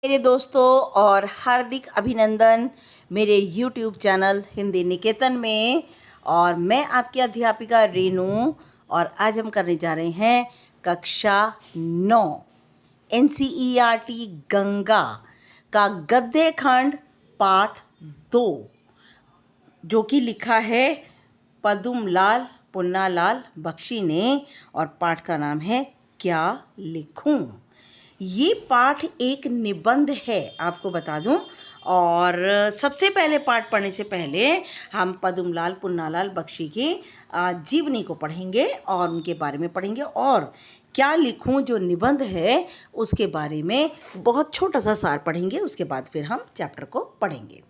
मेरे दोस्तों और हार्दिक अभिनंदन मेरे YouTube चैनल हिंदी निकेतन में। और मैं आपकी अध्यापिका रेनू और आज हम करने जा रहे हैं कक्षा 9 NCERT गंगा का गद्य खंड पाठ 2, जो कि लिखा है पद्मलाल पुन्नालाल बख्शी ने, और पाठ का नाम है क्या लिखूं। ये पाठ एक निबंध है, आपको बता दूं। और सबसे पहले पाठ पढ़ने से पहले हम पद्मलाल पुन्नालाल बख्शी की जीवनी को पढ़ेंगे और उनके बारे में पढ़ेंगे, और क्या लिखूं जो निबंध है उसके बारे में बहुत छोटा सा सार पढ़ेंगे। उसके बाद फिर हम चैप्टर को पढ़ेंगे।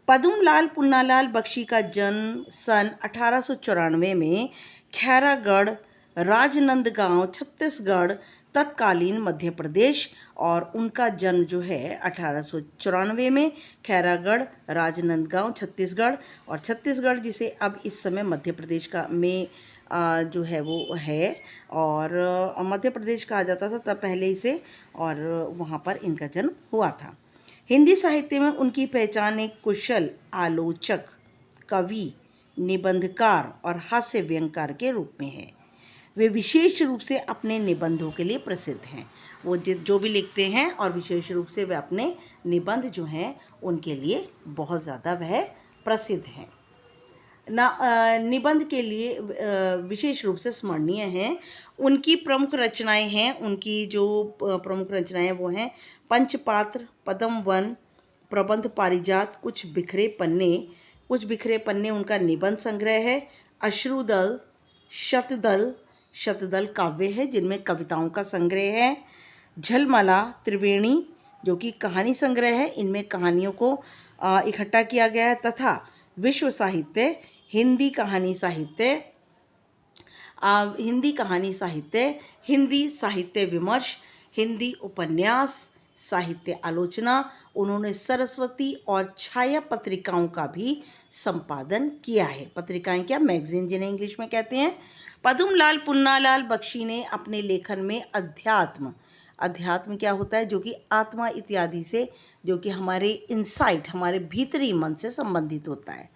पद्मलाल पुन्नालाल बख्शी का जन्म सन 1894 में खैरागढ़, राजनंदगांव, छत्तीसगढ़, तत्कालीन मध्य प्रदेश। और उनका जन्म जो है 1894 में खैरागढ़, राजनंदगांव, छत्तीसगढ़, और छत्तीसगढ़ जिसे अब इस समय मध्य प्रदेश का में जो है वो है, और मध्य प्रदेश कहा जाता था तब पहले इसे, और वहाँ पर इनका जन्म हुआ था। हिंदी साहित्य में उनकी पहचान एक कुशल आलोचक, कवि, निबंधकार और हास्य व्यंगकार के रूप में है। वे विशेष रूप से अपने निबंधों के लिए प्रसिद्ध हैं। वो जो भी लिखते हैं, और विशेष रूप से वे अपने निबंध जो हैं उनके लिए बहुत ज़्यादा वह प्रसिद्ध हैं। निबंध के लिए विशेष रूप से स्मरणीय हैं। उनकी प्रमुख रचनाएं हैं, उनकी जो प्रमुख रचनाएं वो हैं पंचपात्र, पद्मवन, प्रबंध पारिजात, कुछ बिखरे पन्ने उनका निबंध संग्रह है। अश्रुदल, शतदल, शतदल काव्य है जिनमें कविताओं का संग्रह है। झलमला, त्रिवेणी जो कि कहानी संग्रह है, इनमें कहानियों को इकट्ठा किया गया है। तथा विश्व साहित्य, हिंदी कहानी साहित्य, हिंदी साहित्य विमर्श, हिंदी उपन्यास, साहित्य आलोचना। उन्होंने सरस्वती और छाया पत्रिकाओं का भी संपादन किया है। पत्रिकाएं क्या, मैगजीन जिन्हें इंग्लिश में कहते हैं। पद्मलाल पुन्नालाल बख्शी ने अपने लेखन में अध्यात्म क्या होता है, जो कि आत्मा इत्यादि से, जो कि हमारे इनसाइट, हमारे भीतरी मन से संबंधित होता है,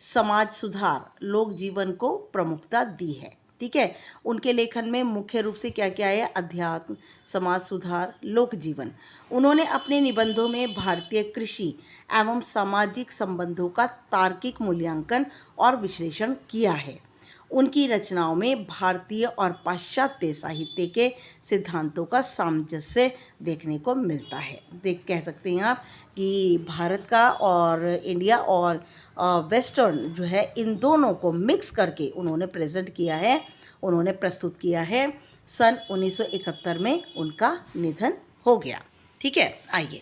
समाज सुधार, लोक जीवन को प्रमुखता दी है। ठीक है, उनके लेखन में मुख्य रूप से क्या क्या है, अध्यात्म, समाज सुधार, लोक जीवन। उन्होंने अपने निबंधों में भारतीय कृषि एवं सामाजिक संबंधों का तार्किक मूल्यांकन और विश्लेषण किया है। उनकी रचनाओं में भारतीय और पाश्चात्य साहित्य के सिद्धांतों का सामंजस्य देखने को मिलता है। कह सकते हैं आप कि भारत का और इंडिया और वेस्टर्न जो है, इन दोनों को मिक्स करके उन्होंने प्रस्तुत किया है। सन 1971 में उनका निधन हो गया। ठीक है, आइए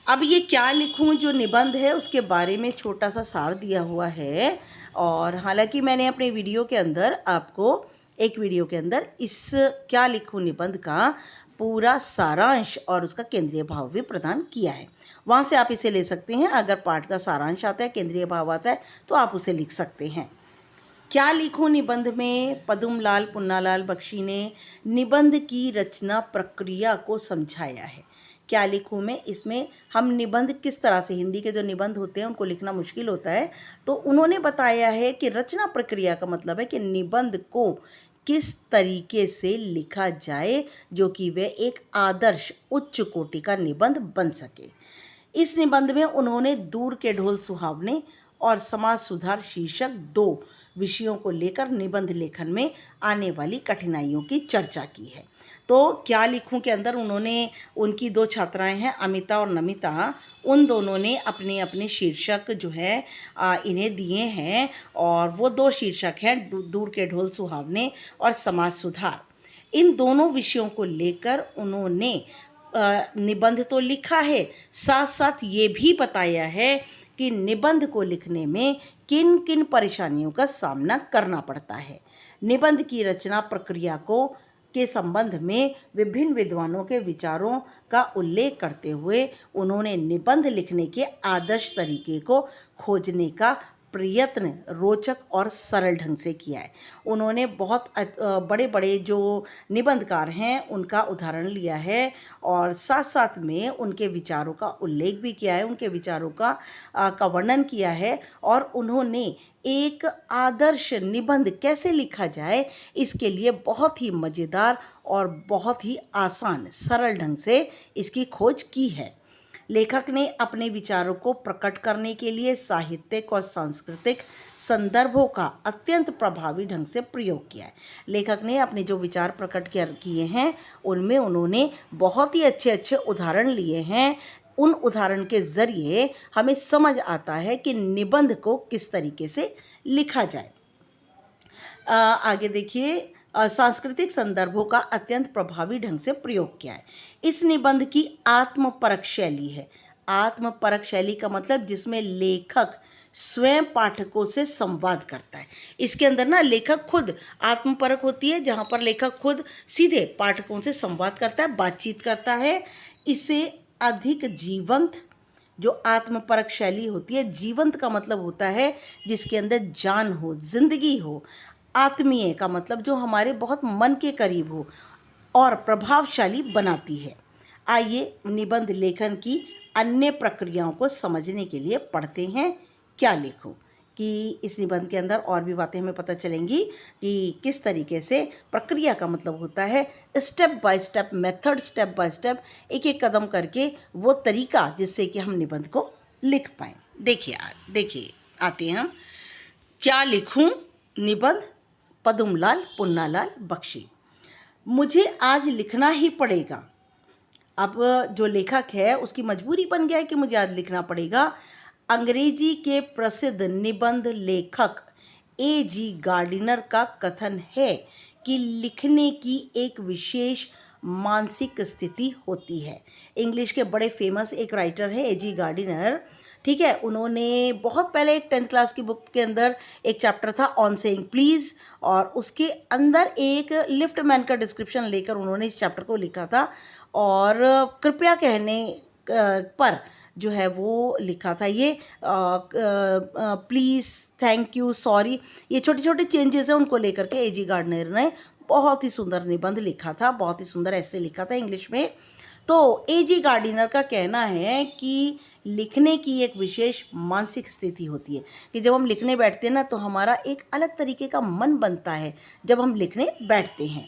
अब ये क्या लिखूं जो निबंध है उसके बारे में छोटा सा सार दिया हुआ है। और हालांकि मैंने अपने वीडियो के अंदर आपको एक वीडियो के अंदर इस क्या लिखूं निबंध का पूरा सारांश और उसका केंद्रीय भाव भी प्रदान किया है। वहाँ से आप इसे ले सकते हैं। अगर पाठ का सारांश आता है, केंद्रीय भाव आता है, तो आप उसे लिख सकते हैं। क्या लिखूं निबंध में पद्मलाल पुन्नालाल बख्शी ने निबंध की रचना प्रक्रिया को समझाया है। क्या लिखूं में, इसमें हम निबंध किस तरह से, हिंदी के जो निबंध होते हैं उनको लिखना मुश्किल होता है, तो उन्होंने बताया है कि रचना प्रक्रिया का मतलब है कि निबंध को किस तरीके से लिखा जाए जो कि वह एक आदर्श उच्च कोटि का निबंध बन सके। इस निबंध में उन्होंने दूर के ढोल सुहावने और समाज सुधार शीर्षक 2 विषयों को लेकर निबंध लेखन में आने वाली कठिनाइयों की चर्चा की है। तो क्या लिखूं के अंदर उन्होंने, उनकी 2 छात्राएं हैं अमिता और नमिता, उन दोनों ने अपने अपने शीर्षक जो है इन्हें दिए हैं, और वो 2 शीर्षक हैं दूर के ढोल सुहावने और समाज सुधार। इन दोनों विषयों को लेकर उन्होंने निबंध तो लिखा है, साथ साथ ये भी बताया है कि निबंध को लिखने में किन किन परेशानियों का सामना करना पड़ता है। निबंध की रचना प्रक्रिया के संबंध में विभिन्न विद्वानों के विचारों का उल्लेख करते हुए उन्होंने निबंध लिखने के आदर्श तरीके को खोजने का प्रयत्न रोचक और सरल ढंग से किया है। उन्होंने बहुत बड़े बड़े जो निबंधकार हैं उनका उदाहरण लिया है और साथ साथ में उनके विचारों का उल्लेख भी किया है, उनके विचारों का वर्णन किया है और उन्होंने एक आदर्श निबंध कैसे लिखा जाए इसके लिए बहुत ही मज़ेदार और बहुत ही आसान सरल ढंग से इसकी खोज की है। लेखक ने अपने विचारों को प्रकट करने के लिए साहित्यिक और सांस्कृतिक संदर्भों का अत्यंत प्रभावी ढंग से प्रयोग किया है। लेखक ने अपने जो विचार प्रकट किए हैं उनमें उन्होंने बहुत ही अच्छे अच्छे उदाहरण लिए हैं। उन उदाहरण के ज़रिए हमें समझ आता है कि निबंध को किस तरीके से लिखा जाए। आगे देखिए, सांस्कृतिक संदर्भों का अत्यंत प्रभावी ढंग से प्रयोग किया है। इस निबंध की आत्मपरक शैली है। आत्मपरक शैली का मतलब जिसमें लेखक स्वयं पाठकों से संवाद करता है। इसके अंदर ना लेखक खुद आत्मपरक होती है, जहाँ पर लेखक खुद सीधे पाठकों से संवाद करता है, बातचीत करता है। इसे अधिक जीवंत, जो आत्मपरक शैली होती है, जीवंत का मतलब होता है जिसके अंदर जान हो, जिंदगी हो। आत्मीय का मतलब जो हमारे बहुत मन के करीब हो और प्रभावशाली बनाती है। आइए निबंध लेखन की अन्य प्रक्रियाओं को समझने के लिए पढ़ते हैं क्या लिखूं, कि इस निबंध के अंदर और भी बातें हमें पता चलेंगी कि किस तरीके से प्रक्रिया का मतलब होता है step by step method, step by step, एक एक कदम करके वो तरीका जिससे कि हम निबंध को लिख पाएँ। देखिए आते हैं हम। क्या लिखूं निबंध, पदुमलाल पुन्नालाल बख्शी। मुझे आज लिखना ही पड़ेगा। अब जो लेखक है उसकी मजबूरी बन गया है कि मुझे आज लिखना पड़ेगा। अंग्रेजी के प्रसिद्ध निबंध लेखक A.G. गार्डिनर का कथन है कि लिखने की एक विशेष मानसिक स्थिति होती है। इंग्लिश के बड़े फेमस एक राइटर है A.G. गार्डिनर, ठीक है। उन्होंने बहुत पहले एक 10th क्लास की बुक के अंदर एक चैप्टर था ऑन सेइंग प्लीज़, और उसके अंदर एक लिफ्टमैन का डिस्क्रिप्शन लेकर उन्होंने इस चैप्टर को लिखा था और कृपया कहने पर जो है वो लिखा था ये प्लीज़, थैंक यू, सॉरी, ये छोटे छोटे चेंजेस हैं उनको लेकर के A.G. गार्डिनर ने बहुत ही सुंदर निबंध लिखा था, बहुत ही सुंदर ऐसे लिखा था इंग्लिश में। तो A.G. गार्डिनर का कहना है कि लिखने की एक विशेष मानसिक स्थिति होती है कि जब हम लिखने बैठते हैं ना तो हमारा एक अलग तरीके का मन बनता है। जब हम लिखने बैठते हैं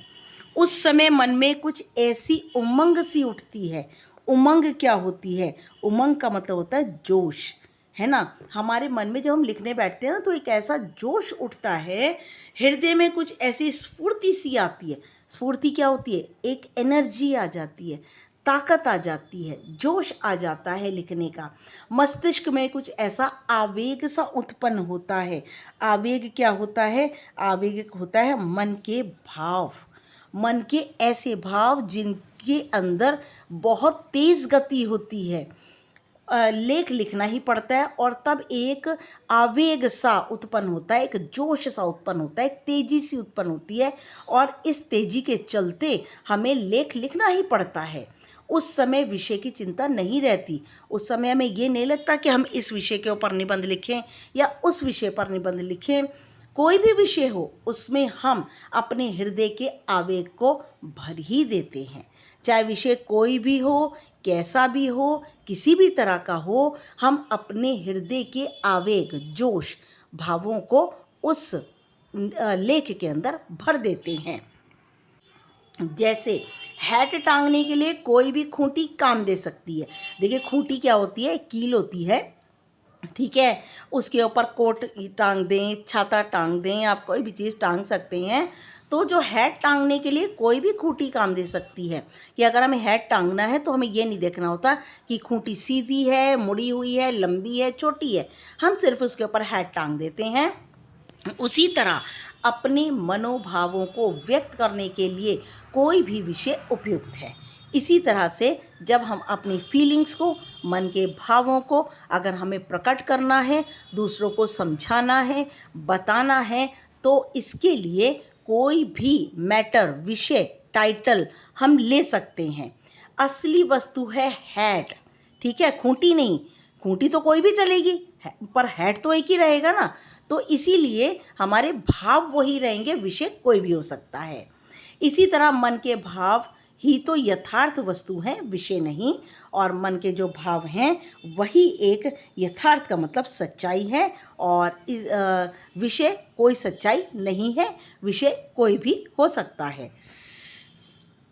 उस समय मन में कुछ ऐसी उमंग सी उठती है। उमंग क्या होती है? उमंग का मतलब होता है जोश, है ना। हमारे मन में जब हम लिखने बैठते हैं ना तो एक ऐसा जोश उठता है, हृदय में कुछ ऐसी स्फूर्ति सी आती है। स्फूर्ति क्या होती है? एक एनर्जी आ जाती है, ताकत आ जाती है, जोश आ जाता है लिखने का। मस्तिष्क में कुछ ऐसा आवेग सा उत्पन्न होता है। आवेग क्या होता है? आवेग होता है मन के भाव, मन के ऐसे भाव जिनके अंदर बहुत तेज़ गति होती है। लेख लिखना ही पड़ता है और तब एक आवेग सा उत्पन्न होता है, एक जोश सा उत्पन्न होता है, एक तेज़ी सी उत्पन्न होती है और इस तेज़ी के चलते हमें लेख लिखना ही पड़ता है। उस समय विषय की चिंता नहीं रहती। उस समय हमें ये नहीं लगता कि हम इस विषय के ऊपर निबंध लिखें या उस विषय पर निबंध लिखें। कोई भी विषय हो उसमें हम अपने हृदय के आवेग को भर ही देते हैं। चाहे विषय कोई भी हो, कैसा भी हो, किसी भी तरह का हो, हम अपने हृदय के आवेग, जोश, भावों को उस लेख के अंदर भर देते हैं। जैसे हैट टांगने के लिए कोई भी खूंटी काम दे सकती है। देखिए खूंटी क्या होती है? कील होती है, ठीक है। उसके ऊपर कोट टांग दें, छाता टांग दें, आप कोई भी चीज़ टांग सकते हैं। तो जो हैट टांगने के लिए कोई भी खूंटी काम दे सकती है कि अगर हमें हैट टांगना है तो हमें ये नहीं देखना होता कि खूंटी सीधी है, मुड़ी हुई है, लंबी है, छोटी है, हम सिर्फ उसके ऊपर हैट टांग देते हैं। उसी तरह अपने मनोभावों को व्यक्त करने के लिए कोई भी विषय उपयुक्त है। इसी तरह से जब हम अपनी फीलिंग्स को, मन के भावों को अगर हमें प्रकट करना है, दूसरों को समझाना है, बताना है, तो इसके लिए कोई भी मैटर, विषय, टाइटल हम ले सकते हैं। असली वस्तु है हैट, ठीक है, खूंटी नहीं। खूंटी तो कोई भी चलेगी पर हेड तो एक ही रहेगा ना। तो इसीलिए हमारे भाव वही रहेंगे, विषय कोई भी हो सकता है। इसी तरह मन के भाव ही तो यथार्थ वस्तु हैं, विषय नहीं। और मन के जो भाव हैं वही एक यथार्थ का मतलब सच्चाई है। और इस विषय कोई सच्चाई नहीं है, विषय कोई भी हो सकता है।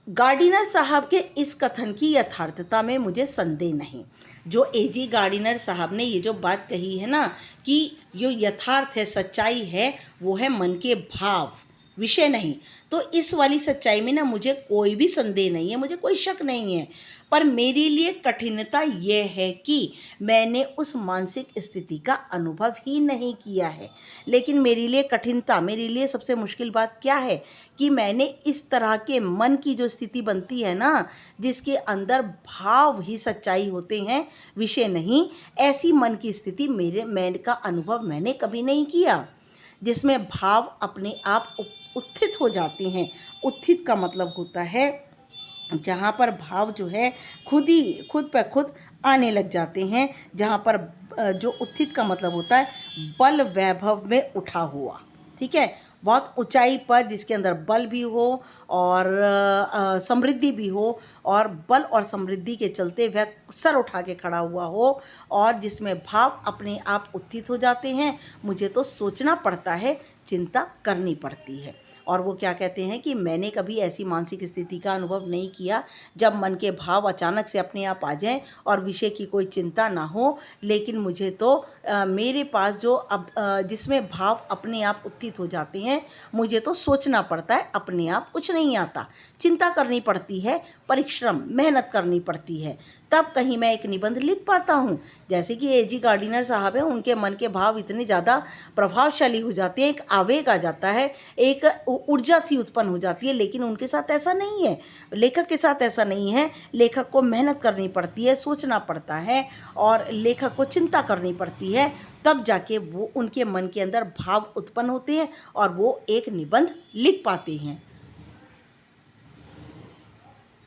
गार्डिनर साहब के इस कथन की यथार्थता में मुझे संदेह नहीं। जो एजी गार्डिनर साहब ने ये जो बात कही है ना कि जो यथार्थ है, सच्चाई है, वो है मन के भाव, विषय नहीं। तो इस वाली सच्चाई में ना मुझे कोई भी संदेह नहीं है, मुझे कोई शक नहीं है। पर मेरे लिए कठिनता ये है कि मैंने उस मानसिक स्थिति का अनुभव ही नहीं किया है। लेकिन मेरे लिए कठिनता, मेरे लिए सबसे मुश्किल बात क्या है कि मैंने इस तरह के मन की जो स्थिति बनती है ना, जिसके अंदर भाव ही सच्चाई होते हैं, विषय नहीं, ऐसी मन की स्थिति मैं का अनुभव मैंने कभी नहीं किया, जिसमें भाव अपने आप उत्थित हो जाते हैं। उत्थित का मतलब होता है जहाँ पर भाव जो है खुद पर खुद आने लग जाते हैं, जहाँ पर जो उत्थित का मतलब होता है बल वैभव में उठा हुआ, ठीक है, बहुत ऊंचाई पर, जिसके अंदर बल भी हो और समृद्धि भी हो, और बल और समृद्धि के चलते वह सर उठा के खड़ा हुआ हो, और जिसमें भाव अपने आप उत्थित हो जाते हैं। मुझे तो सोचना पड़ता है, चिंता करनी पड़ती है। और वो क्या कहते हैं कि मैंने कभी ऐसी मानसिक स्थिति का अनुभव नहीं किया जब मन के भाव अचानक से अपने आप आ जाएं और विषय की कोई चिंता ना हो। लेकिन मुझे तो मेरे पास जो जिसमें भाव अपने आप उत्थित हो जाते हैं, मुझे तो सोचना पड़ता है, अपने आप कुछ नहीं आता, चिंता करनी पड़ती है, परिश्रम मेहनत करनी पड़ती है, तब कहीं मैं एक निबंध लिख पाता हूँ। जैसे कि एजी गार्डिनर साहब हैं, उनके मन के भाव इतने ज़्यादा प्रभावशाली हो जाते हैं, एक आवेग आ जाता है, एक ऊर्जा सी उत्पन्न हो जाती है। लेकिन उनके साथ ऐसा नहीं है, लेखक के साथ ऐसा नहीं है। लेखक को मेहनत करनी पड़ती है, सोचना पड़ता है, और लेखक को चिंता करनी पड़ती है, तब जाके वो उनके मन के अंदर भाव उत्पन्न होते हैं और वो एक निबंध लिख पाते हैं।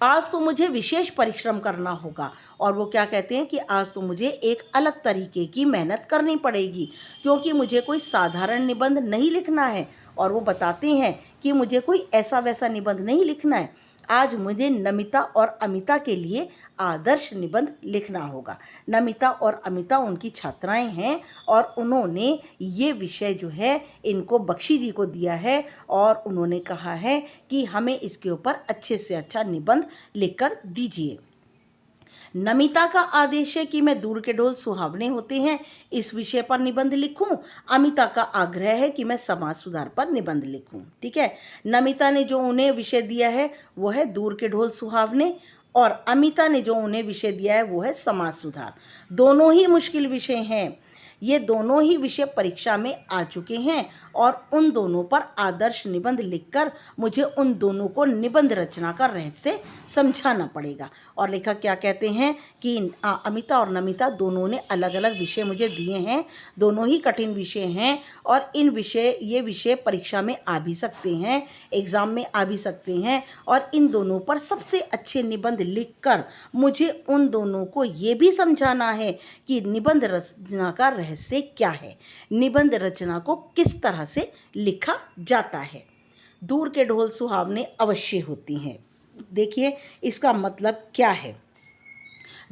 आज तो मुझे विशेष परिश्रम करना होगा, और वो क्या कहते हैं कि आज तो मुझे एक अलग तरीके की मेहनत करनी पड़ेगी, क्योंकि मुझे कोई साधारण निबंध नहीं लिखना है। और वो बताते हैं कि मुझे कोई ऐसा वैसा निबंध नहीं लिखना है, आज मुझे नमिता और अमिता के लिए आदर्श निबंध लिखना होगा। नमिता और अमिता उनकी छात्राएं हैं, और उन्होंने ये विषय जो है इनको बख्शी जी को दिया है, और उन्होंने कहा है कि हमें इसके ऊपर अच्छे से अच्छा निबंध लिखकर दीजिए। नमिता का आदेश है कि मैं दूर के ढोल सुहावने होते हैं इस विषय पर निबंध लिखूं। अमिता का आग्रह है कि मैं समाज सुधार पर निबंध लिखूं। ठीक है, नमिता ने जो उन्हें विषय दिया है वो है दूर के ढोल सुहावने, और अमिता ने जो उन्हें विषय दिया है वो है समाज सुधार। दोनों ही मुश्किल विषय हैं, ये दोनों ही विषय परीक्षा में आ चुके हैं, और उन दोनों पर आदर्श निबंध लिखकर मुझे उन दोनों को निबंध रचना का रहस्य समझाना पड़ेगा। और लेखक क्या कहते हैं कि अमिता और नमिता दोनों ने अलग अलग विषय मुझे दिए हैं, दोनों ही कठिन विषय हैं, और ये विषय परीक्षा में आ भी सकते हैं, एग्ज़ाम में आ भी सकते हैं, और इन दोनों पर सबसे अच्छे निबंध लिखकर मुझे उन दोनों को ये भी समझाना है कि निबंध रचना का रहस्य क्या है, निबंध रचना को किस तरह से लिखा जाता है। दूर के ढोल सुहावने अवश्य होती हैं। देखिए इसका मतलब क्या है।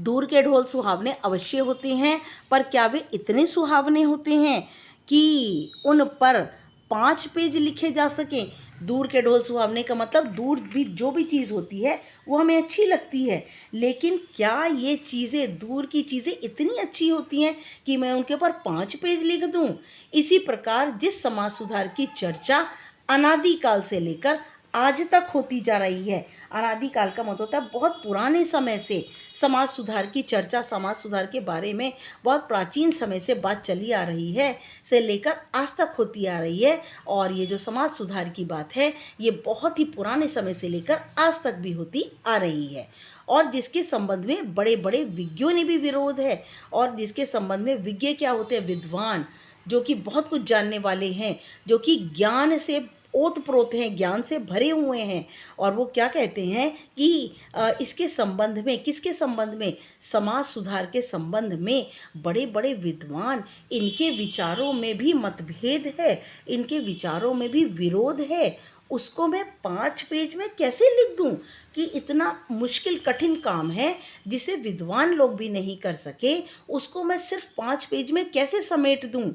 दूर के ढोल सुहावने अवश्य होते हैं, पर क्या वे इतने सुहावने होते हैं कि उन पर 5 पेज लिखे जा सकें? दूर के ढोल सुहावने का मतलब दूर भी जो भी चीज़ होती है वो हमें अच्छी लगती है, लेकिन क्या ये चीज़ें, दूर की चीज़ें इतनी अच्छी होती हैं कि मैं उनके ऊपर 5 पेज लिख दूं? इसी प्रकार जिस समाज सुधार की चर्चा अनादिकाल से लेकर आज तक होती जा रही है, अनादिकाल का मतलब होता है बहुत पुराने समय से समाज सुधार की चर्चा, समाज सुधार के बारे में बहुत प्राचीन समय से बात चली आ रही है, से लेकर आज तक होती आ रही है। और ये जो समाज सुधार की बात है ये बहुत ही पुराने समय से लेकर आज तक भी होती आ रही है, और जिसके संबंध में बड़े बड़े विज्ञों ने भी विरोध है, और जिसके संबंध में विज्ञ क्या होते हैं? विद्वान, जो कि बहुत कुछ जानने वाले हैं, जो कि ज्ञान से ओत-प्रोत हैं, ज्ञान से भरे हुए हैं। और वो क्या कहते हैं कि इसके संबंध में, किसके संबंध में? समाज सुधार के संबंध में बड़े-बड़े विद्वान, इनके विचारों में भी मतभेद है, इनके विचारों में भी विरोध है। उसको मैं 5 पेज में कैसे लिख दूँ कि इतना मुश्किल कठिन काम है जिसे विद्वान लोग भी नहीं कर सके, उसको मैं सिर्फ 5 पेज में कैसे समेट दूँ?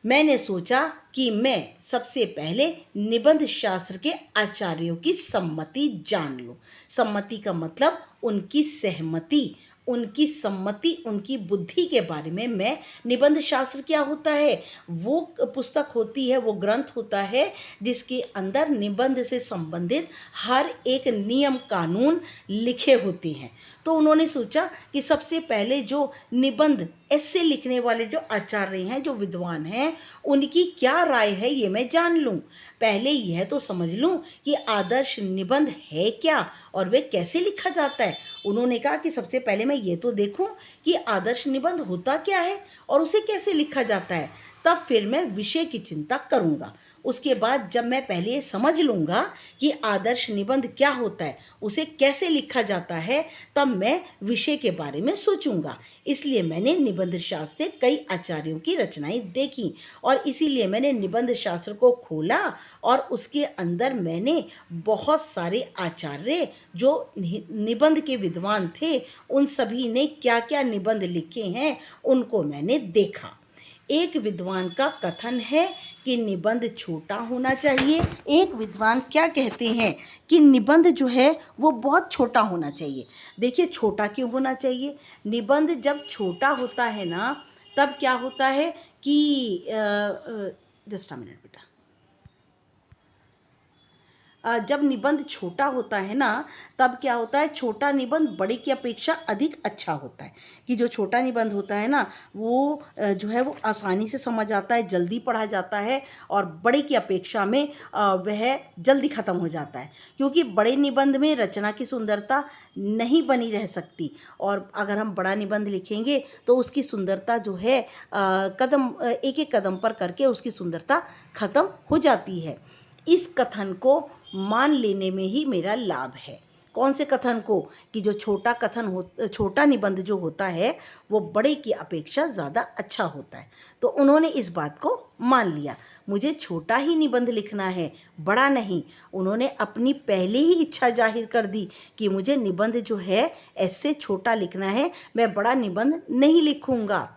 मैंने सोचा कि मैं सबसे पहले निबंध शास्त्र के आचार्यों की सम्मति जान लूँ। सम्मति का मतलब उनकी सहमति, उनकी सम्मति, उनकी बुद्धि के बारे में मैं निबंध शास्त्र क्या होता है? वो पुस्तक होती है, वो ग्रंथ होता है जिसके अंदर निबंध से संबंधित हर एक नियम कानून लिखे होते हैं। तो उन्होंने सोचा कि सबसे पहले जो निबंध ऐसे लिखने वाले जो आचार्य हैं, जो विद्वान हैं, उनकी क्या राय है ये मैं जान लूँ। पहले यह तो समझ लूँ कि आदर्श निबंध है क्या और वे कैसे लिखा जाता है। उन्होंने कहा कि सबसे पहले मैं ये तो देखूँ कि आदर्श निबंध होता क्या है और उसे कैसे लिखा जाता है, तब फिर मैं विषय की चिंता करूँगा। उसके बाद जब मैं पहले ये समझ लूँगा कि आदर्श निबंध क्या होता है, उसे कैसे लिखा जाता है, तब मैं विषय के बारे में सोचूंगा। इसलिए मैंने निबंध शास्त्र से कई आचार्यों की रचनाएं देखी और इसीलिए मैंने निबंध शास्त्र को खोला और उसके अंदर मैंने बहुत सारे आचार्य जो निबंध के विद्वान थे, उन सभी ने क्या क्या निबंध लिखे हैं उनको मैंने देखा। एक विद्वान का कथन है कि निबंध छोटा होना चाहिए। एक विद्वान क्या कहते हैं कि निबंध जो है वो बहुत छोटा होना चाहिए। देखिए छोटा क्यों होना चाहिए? निबंध जब छोटा होता है ना, तब क्या होता है कि जस्ट अ मिनट बेटा, जब निबंध छोटा होता है ना, तब क्या होता है, छोटा निबंध बड़े की अपेक्षा अधिक अच्छा होता है। कि जो छोटा निबंध होता है ना, वो जो है वो आसानी से समझ आता है, जल्दी पढ़ा जाता है और बड़े की अपेक्षा में वह जल्दी ख़त्म हो जाता है। क्योंकि बड़े निबंध में रचना की सुंदरता नहीं बनी रह सकती और अगर हम बड़ा निबंध लिखेंगे तो उसकी सुंदरता जो है कदम एक एक कदम पर करके उसकी सुंदरता ख़त्म हो जाती है। इस कथन को मान लेने में ही मेरा लाभ है। कौन से कथन को? कि जो छोटा निबंध जो होता है वो बड़े की अपेक्षा ज़्यादा अच्छा होता है। तो उन्होंने इस बात को मान लिया, मुझे छोटा ही निबंध लिखना है, बड़ा नहीं। उन्होंने अपनी पहले ही इच्छा जाहिर कर दी कि मुझे निबंध जो है ऐसे छोटा लिखना है, मैं बड़ा निबंध नहीं लिखूँगा।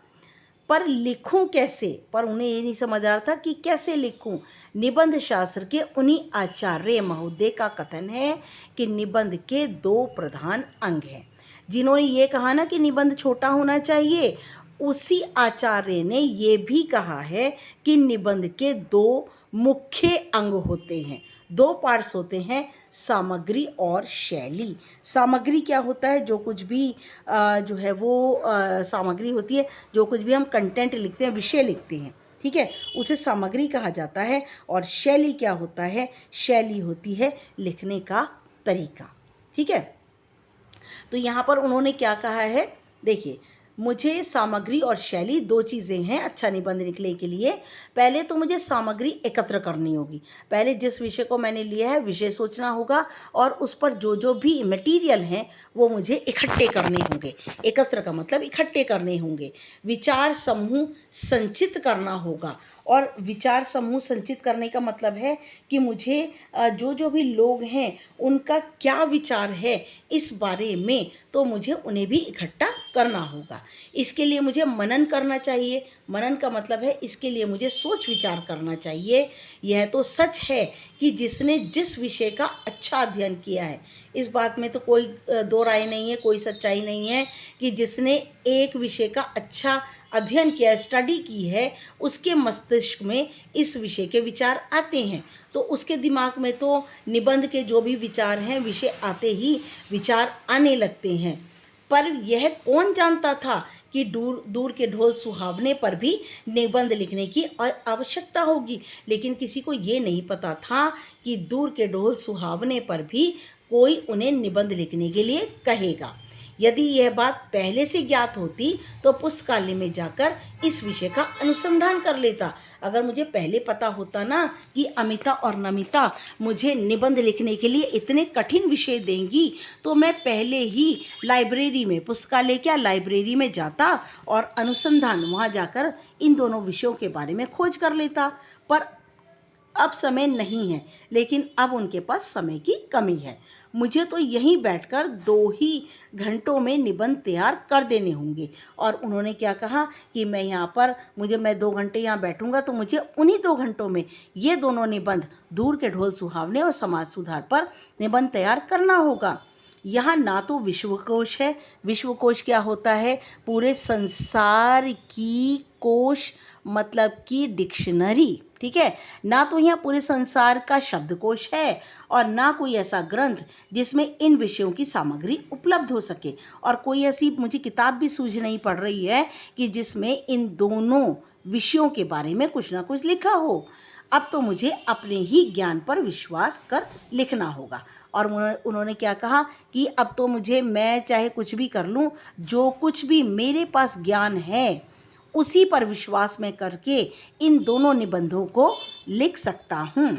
पर लिखूं कैसे? पर उन्हें ये नहीं समझ आ रहा था कि कैसे लिखूं। निबंध शास्त्र के उन्हीं आचार्य महोदय का कथन है कि निबंध के 2 प्रधान अंग हैं। जिन्होंने ये कहा ना कि निबंध छोटा होना चाहिए, उसी आचार्य ने ये भी कहा है कि निबंध के 2 मुख्य अंग होते हैं, 2 पार्ट्स होते हैं, सामग्री और शैली। सामग्री क्या होता है? जो कुछ भी जो है वो सामग्री होती है, जो कुछ भी हम कंटेंट लिखते हैं, विषय लिखते हैं, ठीक है, उसे सामग्री कहा जाता है। और शैली क्या होता है? शैली होती है लिखने का तरीका, ठीक है। तो यहाँ पर उन्होंने क्या कहा है, देखिए, मुझे सामग्री और शैली 2 चीज़ें हैं अच्छा निबंध लिखने के लिए। पहले तो मुझे सामग्री एकत्र करनी होगी। पहले जिस विषय को मैंने लिया है विषय सोचना होगा और उस पर जो जो भी मटेरियल हैं वो मुझे इकट्ठे करने होंगे। एकत्र का मतलब इकट्ठे करने होंगे। विचार समूह संचित करना होगा और विचार समूह संचित करने का मतलब है कि मुझे जो जो भी लोग हैं उनका क्या विचार है इस बारे में, तो मुझे उन्हें भी इकट्ठा करना होगा। इसके लिए मुझे मनन करना चाहिए। मनन का मतलब है इसके लिए मुझे सोच विचार करना चाहिए। यह तो सच है कि जिसने जिस विषय का अच्छा अध्ययन किया है, इस बात में तो कोई दो राय नहीं है, कोई सच्चाई नहीं है कि जिसने एक विषय का अच्छा अध्ययन किया, स्टडी की है, उसके मस्तिष्क में इस विषय के विचार आते हैं। तो उसके दिमाग में तो निबंध के जो भी विचार हैं, विषय आते ही विचार आने लगते हैं। पर यह कौन जानता था कि दूर दूर के ढोल सुहावने पर भी निबंध लिखने की आवश्यकता होगी। लेकिन किसी को ये नहीं पता था कि दूर के ढोल सुहावने पर भी कोई उन्हें निबंध लिखने के लिए कहेगा। यदि यह बात पहले से ज्ञात होती तो पुस्तकालय में जाकर इस विषय का अनुसंधान कर लेता। अगर मुझे पहले पता होता ना कि अमिता और नमिता मुझे निबंध लिखने के लिए इतने कठिन विषय देंगी, तो मैं पहले ही लाइब्रेरी में, पुस्तकालय क्या लाइब्रेरी में जाता और अनुसंधान वहाँ जाकर इन दोनों विषयों के बारे में खोज कर लेता। पर अब समय नहीं है, लेकिन अब उनके पास समय की कमी है। मुझे तो यहीं बैठकर 2 ही घंटों में निबंध तैयार कर देने होंगे। और उन्होंने क्या कहा कि मैं 2 घंटे यहाँ बैठूंगा तो मुझे उन्हीं 2 घंटों में ये दोनों निबंध, दूर के ढोल सुहावने और समाज सुधार पर निबंध तैयार करना होगा। यहाँ ना तो विश्वकोश है, विश्वकोश क्या होता है, पूरे संसार की कोश मतलब कि डिक्शनरी, ठीक है। ना तो यहाँ पूरे संसार का शब्दकोश है और ना कोई ऐसा ग्रंथ जिसमें इन विषयों की सामग्री उपलब्ध हो सके। और कोई ऐसी मुझे किताब भी सूझ नहीं पड़ रही है कि जिसमें इन दोनों विषयों के बारे में कुछ ना कुछ लिखा हो। अब तो मुझे अपने ही ज्ञान पर विश्वास कर लिखना होगा। और उन्होंने क्या कहा कि अब तो मैं चाहे कुछ भी कर लूँ, जो कुछ भी मेरे पास ज्ञान है उसी पर विश्वास में करके इन दोनों निबंधों को लिख सकता हूँ।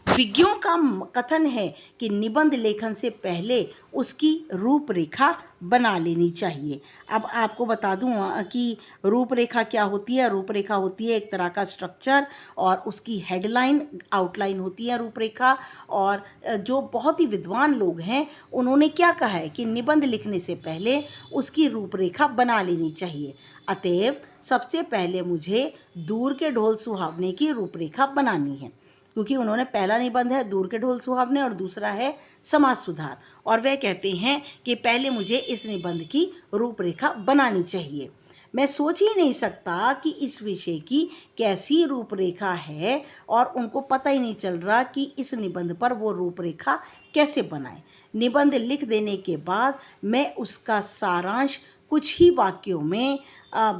विज्ञों का कथन है कि निबंध लेखन से पहले उसकी रूपरेखा बना लेनी चाहिए। अब आपको बता दूं कि रूपरेखा क्या होती है। रूपरेखा होती है एक तरह का स्ट्रक्चर और उसकी हेडलाइन, आउटलाइन होती है रूपरेखा। और जो बहुत ही विद्वान लोग हैं उन्होंने क्या कहा है कि निबंध लिखने से पहले उसकी रूपरेखा बना लेनी चाहिए। अतएव सबसे पहले मुझे दूर के ढोल सुहावने की रूपरेखा बनानी है, क्योंकि उन्होंने पहला निबंध है दूर के ढोल सुहावने और दूसरा है समाज सुधार। और वह कहते हैं कि पहले मुझे इस निबंध की रूपरेखा बनानी चाहिए। मैं सोच ही नहीं सकता कि इस विषय की कैसी रूपरेखा है और उनको पता ही नहीं चल रहा कि इस निबंध पर वो रूपरेखा कैसे बनाएं। निबंध लिख देने के बाद मैं उसका सारांश कुछ ही वाक्यों में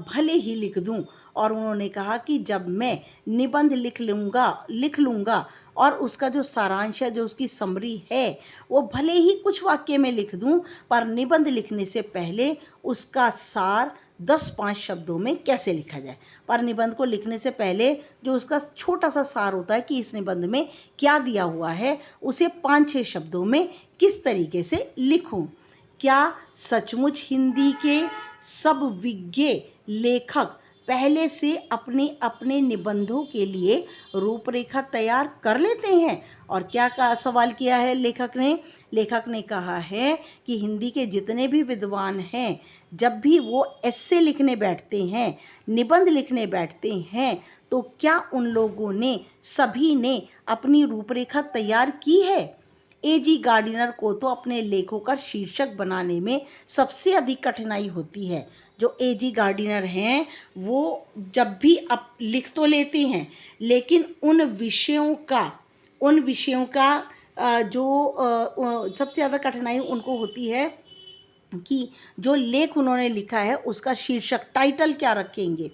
भले ही लिख दूं। और उन्होंने कहा कि जब मैं निबंध लिख लूँगा और उसका जो सारांश है, जो उसकी समरी है, वो भले ही कुछ वाक्य में लिख दूं, पर निबंध लिखने से पहले उसका सार 10-5 शब्दों में कैसे लिखा जाए। पर निबंध को लिखने से पहले जो उसका छोटा सा सार होता है कि इस निबंध में क्या दिया हुआ है, उसे 5-6 शब्दों में किस तरीके से लिखूं। क्या सचमुच हिंदी के सब विज्ञ लेखक पहले से अपने अपने निबंधों के लिए रूपरेखा तैयार कर लेते हैं? और क्या सवाल किया है लेखक ने कहा है कि हिंदी के जितने भी विद्वान हैं, जब भी वो एस्से लिखने बैठते हैं, निबंध लिखने बैठते हैं, तो क्या उन लोगों ने सभी ने अपनी रूपरेखा तैयार की है? A.G. गार्डिनर को तो अपने लेखों का शीर्षक बनाने में सबसे अधिक कठिनाई होती है। जो A.G. गार्डिनर हैं वो जब भी अब लिख तो लेते हैं, लेकिन उन विषयों का सबसे ज़्यादा कठिनाई उनको होती है कि जो लेख उन्होंने लिखा है उसका शीर्षक, टाइटल क्या रखेंगे।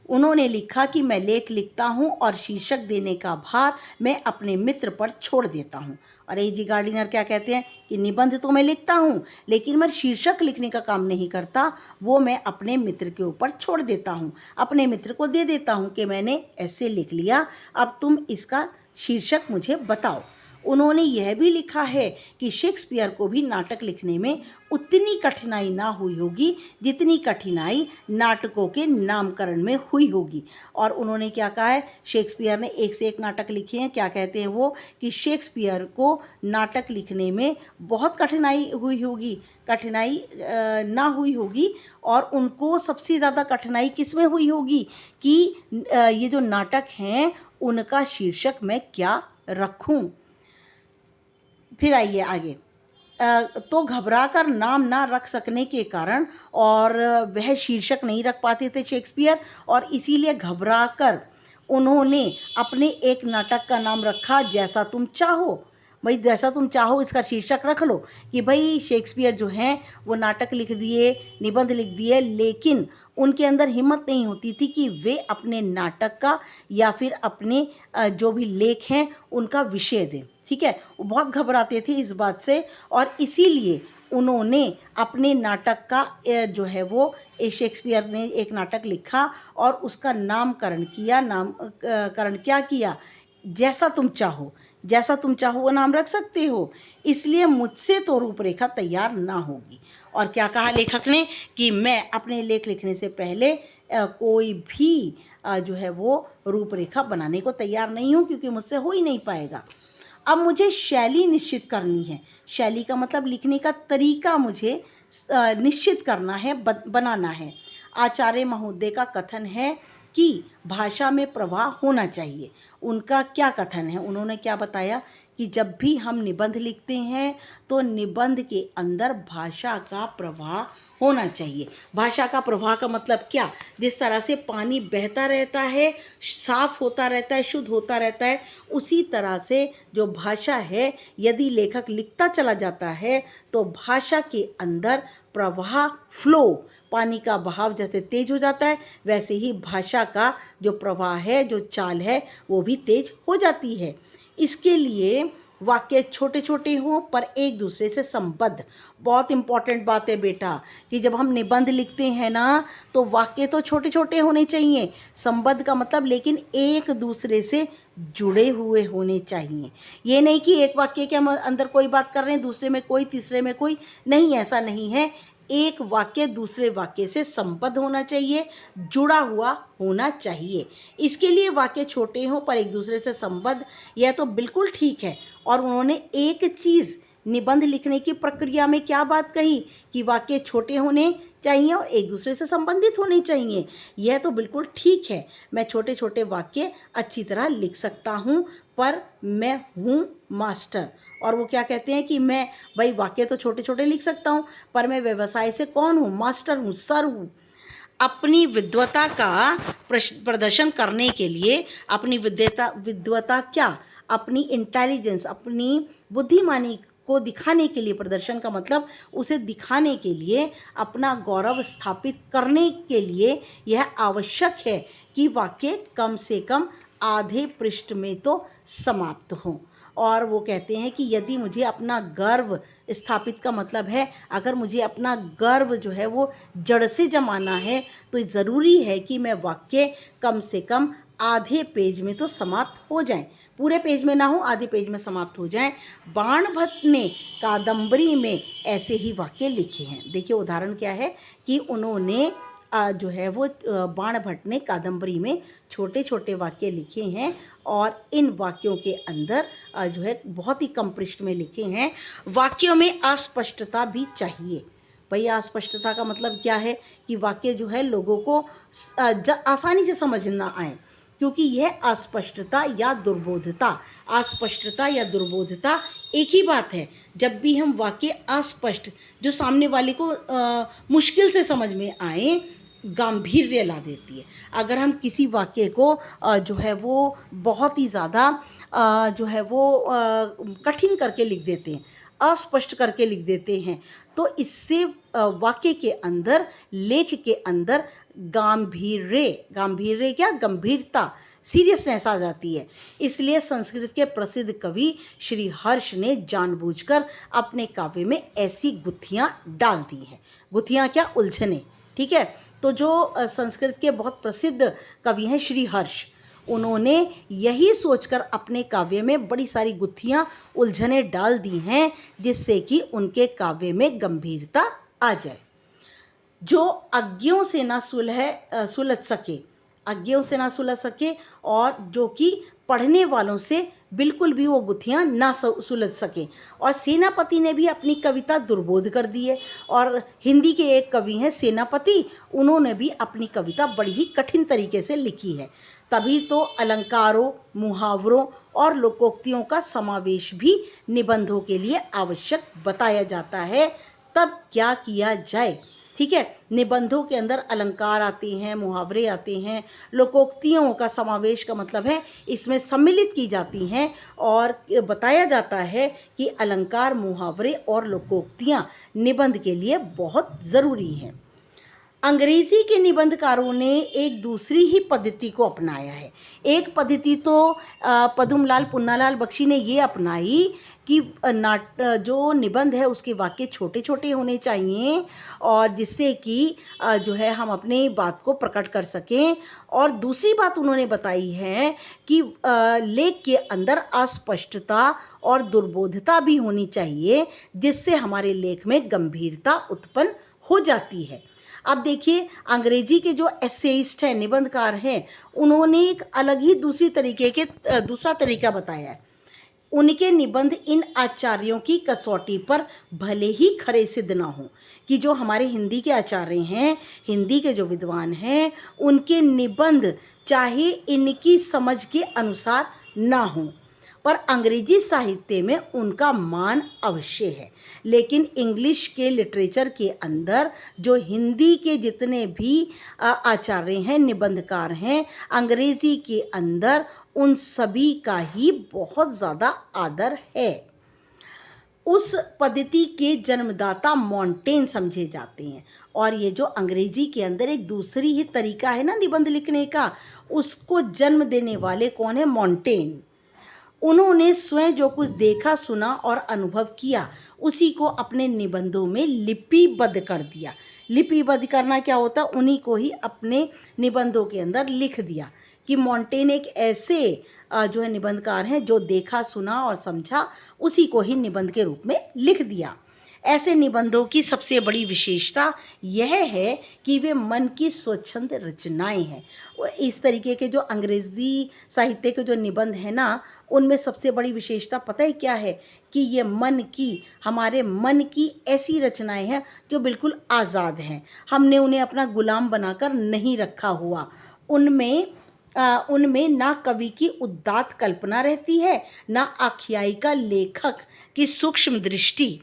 उन्होंने लिखा कि मैं लेख लिखता हूँ और शीर्षक देने का भार मैं अपने मित्र पर छोड़ देता हूँ। और A.G. गार्डिनर क्या कहते हैं कि निबंध तो मैं लिखता हूँ, लेकिन मैं शीर्षक लिखने का काम नहीं करता, वो मैं अपने मित्र के ऊपर छोड़ देता हूँ। अपने मित्र को दे देता हूँ कि मैंने ऐसे लिख लिया, अब तुम इसका शीर्षक मुझे बताओ। उन्होंने यह भी लिखा है कि शेक्सपियर को भी नाटक लिखने में उतनी कठिनाई ना हुई होगी जितनी कठिनाई नाटकों के नामकरण में हुई होगी। और उन्होंने क्या कहा है, शेक्सपियर ने एक से एक नाटक लिखे हैं। क्या कहते हैं वो कि शेक्सपियर को नाटक लिखने में बहुत कठिनाई ना हुई होगी। और उनको सबसे ज़्यादा कठिनाई किस में हुई होगी कि ये जो नाटक हैं उनका शीर्षक मैं क्या रखूं। फिर आइए आगे। तो घबराकर नाम ना रख सकने के कारण और वह शीर्षक नहीं रख पाते थे शेक्सपियर, और इसीलिए घबराकर उन्होंने अपने एक नाटक का नाम रखा जैसा तुम चाहो। भाई जैसा तुम चाहो इसका शीर्षक रख लो कि भाई शेक्सपियर जो हैं वो नाटक लिख दिए, निबंध लिख दिए, लेकिन उनके अंदर हिम्मत नहीं होती थी कि वे अपने नाटक का या फिर अपने जो भी लेख हैं उनका विषय दें। ठीक है, वो बहुत घबराते थे इस बात से, और इसीलिए उन्होंने अपने नाटक का जो है वो शेक्सपियर ने एक नाटक लिखा और उसका नामकरण किया। नामकरण क्या किया? जैसा तुम चाहो, जैसा तुम चाहो वो नाम रख सकते हो, इसलिए मुझसे तो रूपरेखा तैयार ना होगी। और क्या कहा लेखक ने कि मैं अपने लेख लिखने से पहले कोई भी जो है वो रूपरेखा बनाने को तैयार नहीं हूँ, क्योंकि मुझसे हो ही नहीं पाएगा। अब मुझे शैली निश्चित करनी है। शैली का मतलब लिखने का तरीका मुझे निश्चित करना है, बनाना है। आचार्य महोदय का कथन है कि भाषा में प्रवाह होना चाहिए। उनका क्या कथन है? उन्होंने क्या बताया कि जब भी हम निबंध लिखते हैं तो निबंध के अंदर भाषा का प्रवाह होना चाहिए। भाषा का प्रवाह का मतलब क्या? जिस तरह से पानी बहता रहता है, साफ होता रहता है, शुद्ध होता रहता है, उसी तरह से जो भाषा है, यदि लेखक लिखता चला जाता है तो भाषा के अंदर प्रवाह, फ्लो, पानी का बहाव जैसे तेज हो जाता है, वैसे ही भाषा का जो प्रवाह है, जो चाल है, वो भी तेज हो जाती है। इसके लिए वाक्य छोटे छोटे हों पर एक दूसरे से संबद्ध। बहुत इम्पॉर्टेंट बात है बेटा कि जब हम निबंध लिखते हैं ना तो वाक्य तो छोटे छोटे होने चाहिए, संबद्ध का मतलब लेकिन एक दूसरे से जुड़े हुए होने चाहिए। ये नहीं कि एक वाक्य के अंदर कोई बात कर रहे हैं, दूसरे में कोई, तीसरे में कोई, नहीं, ऐसा नहीं है। एक वाक्य दूसरे वाक्य से संबद्ध होना चाहिए, जुड़ा हुआ होना चाहिए। इसके लिए वाक्य छोटे हों पर एक दूसरे से संबद्ध, यह तो बिल्कुल ठीक है। और उन्होंने एक चीज़ निबंध लिखने की प्रक्रिया में क्या बात कही कि वाक्य छोटे होने चाहिए और एक दूसरे से संबंधित होने चाहिए। यह तो बिल्कुल ठीक है। मैं छोटे छोटे वाक्य अच्छी तरह लिख सकता हूँ, पर मैं हूँ मास्टर। और वो क्या कहते हैं कि मैं भाई वाक्य तो छोटे छोटे लिख सकता हूँ, पर मैं व्यवसाय से कौन हूँ? मास्टर हूँ, सर हूँ। अपनी विद्वता का प्रदर्शन करने के लिए, अपनी विद्वता क्या? अपनी इंटेलिजेंस, अपनी बुद्धिमानी को दिखाने के लिए, प्रदर्शन का मतलब उसे दिखाने के लिए, अपना गौरव स्थापित करने के लिए यह आवश्यक है कि वाक्य कम से कम आधे पृष्ठ में तो समाप्त हों। और वो कहते हैं कि यदि मुझे अपना गर्व स्थापित का मतलब है, अगर मुझे अपना गर्व जो है वो जड़ से जमाना है तो ज़रूरी है कि मैं वाक्य कम से कम आधे पेज में तो समाप्त हो जाएं। पूरे पेज में ना हो, आधे पेज में समाप्त हो जाएं। बाणभट्ट ने कादम्बरी में ऐसे ही वाक्य लिखे हैं। देखिए उदाहरण क्या है कि उन्होंने जो है वो बाणभट्ट ने कादम्बरी में छोटे छोटे वाक्य लिखे हैं और इन वाक्यों के अंदर जो है बहुत ही कम पृष्ठ में लिखे हैं। वाक्यों में अस्पष्टता भी चाहिए। भाई अस्पष्टता का मतलब क्या है कि वाक्य जो है लोगों को आसानी से समझ ना आए, क्योंकि यह अस्पष्टता या दुर्बोधता, अस्पष्टता या दुर्बोधता एक ही बात है। जब भी हम वाक्य अस्पष्ट, जो सामने वाले को मुश्किल से समझ में आए, गांभीर्य ला देती है। अगर हम किसी वाक्य को जो है वो बहुत ही ज़्यादा जो है वो कठिन करके लिख देते हैं, अस्पष्ट करके लिख देते हैं, तो इससे वाक्य के अंदर, लेख के अंदर गांभीर्य क्या? गंभीरता, सीरियसनेस आ जाती है। इसलिए संस्कृत के प्रसिद्ध कवि श्री हर्ष ने जानबूझकर अपने काव्य में ऐसी गुत्थियाँ डाल दी हैं। गुत्थियाँ क्या? उलझने। ठीक है। तो जो संस्कृत के बहुत प्रसिद्ध कवि हैं श्री हर्ष, उन्होंने यही सोचकर अपने काव्य में बड़ी सारी गुत्थियाँ, उलझने डाल दी हैं, जिससे कि उनके काव्य में गंभीरता आ जाए। जो अज्ञों से ना सुलझ सके, अज्ञों से ना सुलझ सके, और जो कि पढ़ने वालों से बिल्कुल भी वो गुत्थियाँ ना सुलझ सकें। और सेनापति ने भी अपनी कविता दुर्बोध कर दी है। और हिंदी के एक कवि हैं सेनापति, उन्होंने भी अपनी कविता बड़ी ही कठिन तरीके से लिखी है। तभी तो अलंकारों, मुहावरों और लोकोक्तियों का समावेश भी निबंधों के लिए आवश्यक बताया जाता है। तब क्या किया जाए? ठीक है, निबंधों के अंदर अलंकार आते हैं, मुहावरे आते हैं, लोकोक्तियों का समावेश का मतलब है इसमें सम्मिलित की जाती हैं और बताया जाता है कि अलंकार, मुहावरे और लोकोक्तियाँ निबंध के लिए बहुत ज़रूरी हैं। अंग्रेजी के निबंधकारों ने एक दूसरी ही पद्धति को अपनाया है। एक पद्धति तो पद्मलाल पुन्नालाल बख्शी ने ये अपनाई कि जो निबंध है उसके वाक्य छोटे छोटे होने चाहिए, और जिससे कि जो है हम अपनी बात को प्रकट कर सकें। और दूसरी बात उन्होंने बताई है कि लेख के अंदर अस्पष्टता और दुर्बोधता भी होनी चाहिए, जिससे हमारे लेख में गंभीरता उत्पन्न हो जाती है। अब देखिए, अंग्रेजी के जो एसेइस्ट हैं, निबंधकार हैं, उन्होंने एक अलग ही दूसरा तरीका बताया है। उनके निबंध इन आचार्यों की कसौटी पर भले ही खरे सिद्ध ना हों, कि जो हमारे हिंदी के आचार्य हैं, हिंदी के जो विद्वान हैं, उनके निबंध चाहे इनकी समझ के अनुसार ना हों, पर अंग्रेजी साहित्य में उनका मान अवश्य है। लेकिन इंग्लिश के लिटरेचर के अंदर जो हिंदी के जितने भी आचार्य हैं, निबंधकार हैं, अंग्रेजी के अंदर उन सभी का ही बहुत ज़्यादा आदर है। उस पद्धति के जन्मदाता मॉन्टेन समझे जाते हैं। और ये जो अंग्रेजी के अंदर एक दूसरी ही तरीका है ना निबंध लिखने का, उसको जन्म देने वाले कौन है? मॉन्टेन। उन्होंने स्वयं जो कुछ देखा, सुना और अनुभव किया, उसी को अपने निबंधों में लिपिबद्ध कर दिया। लिपिबद्ध करना क्या होता है? उन्हीं को ही अपने निबंधों के अंदर लिख दिया। कि मॉन्टेन एक ऐसे जो है निबंधकार हैं जो देखा, सुना और समझा, उसी को ही निबंध के रूप में लिख दिया। ऐसे निबंधों की सबसे बड़ी विशेषता यह है कि वे मन की स्वच्छंद रचनाएं हैं। इस तरीके के जो अंग्रेज़ी साहित्य के जो निबंध हैं ना, उनमें सबसे बड़ी विशेषता पता है क्या है? कि ये हमारे मन की ऐसी रचनाएं हैं जो बिल्कुल आज़ाद हैं। हमने उन्हें अपना गुलाम बनाकर नहीं रखा हुआ। उनमें ना कवि की उदात्त कल्पना रहती है, ना आख्यायिका लेखक की सूक्ष्म दृष्टि।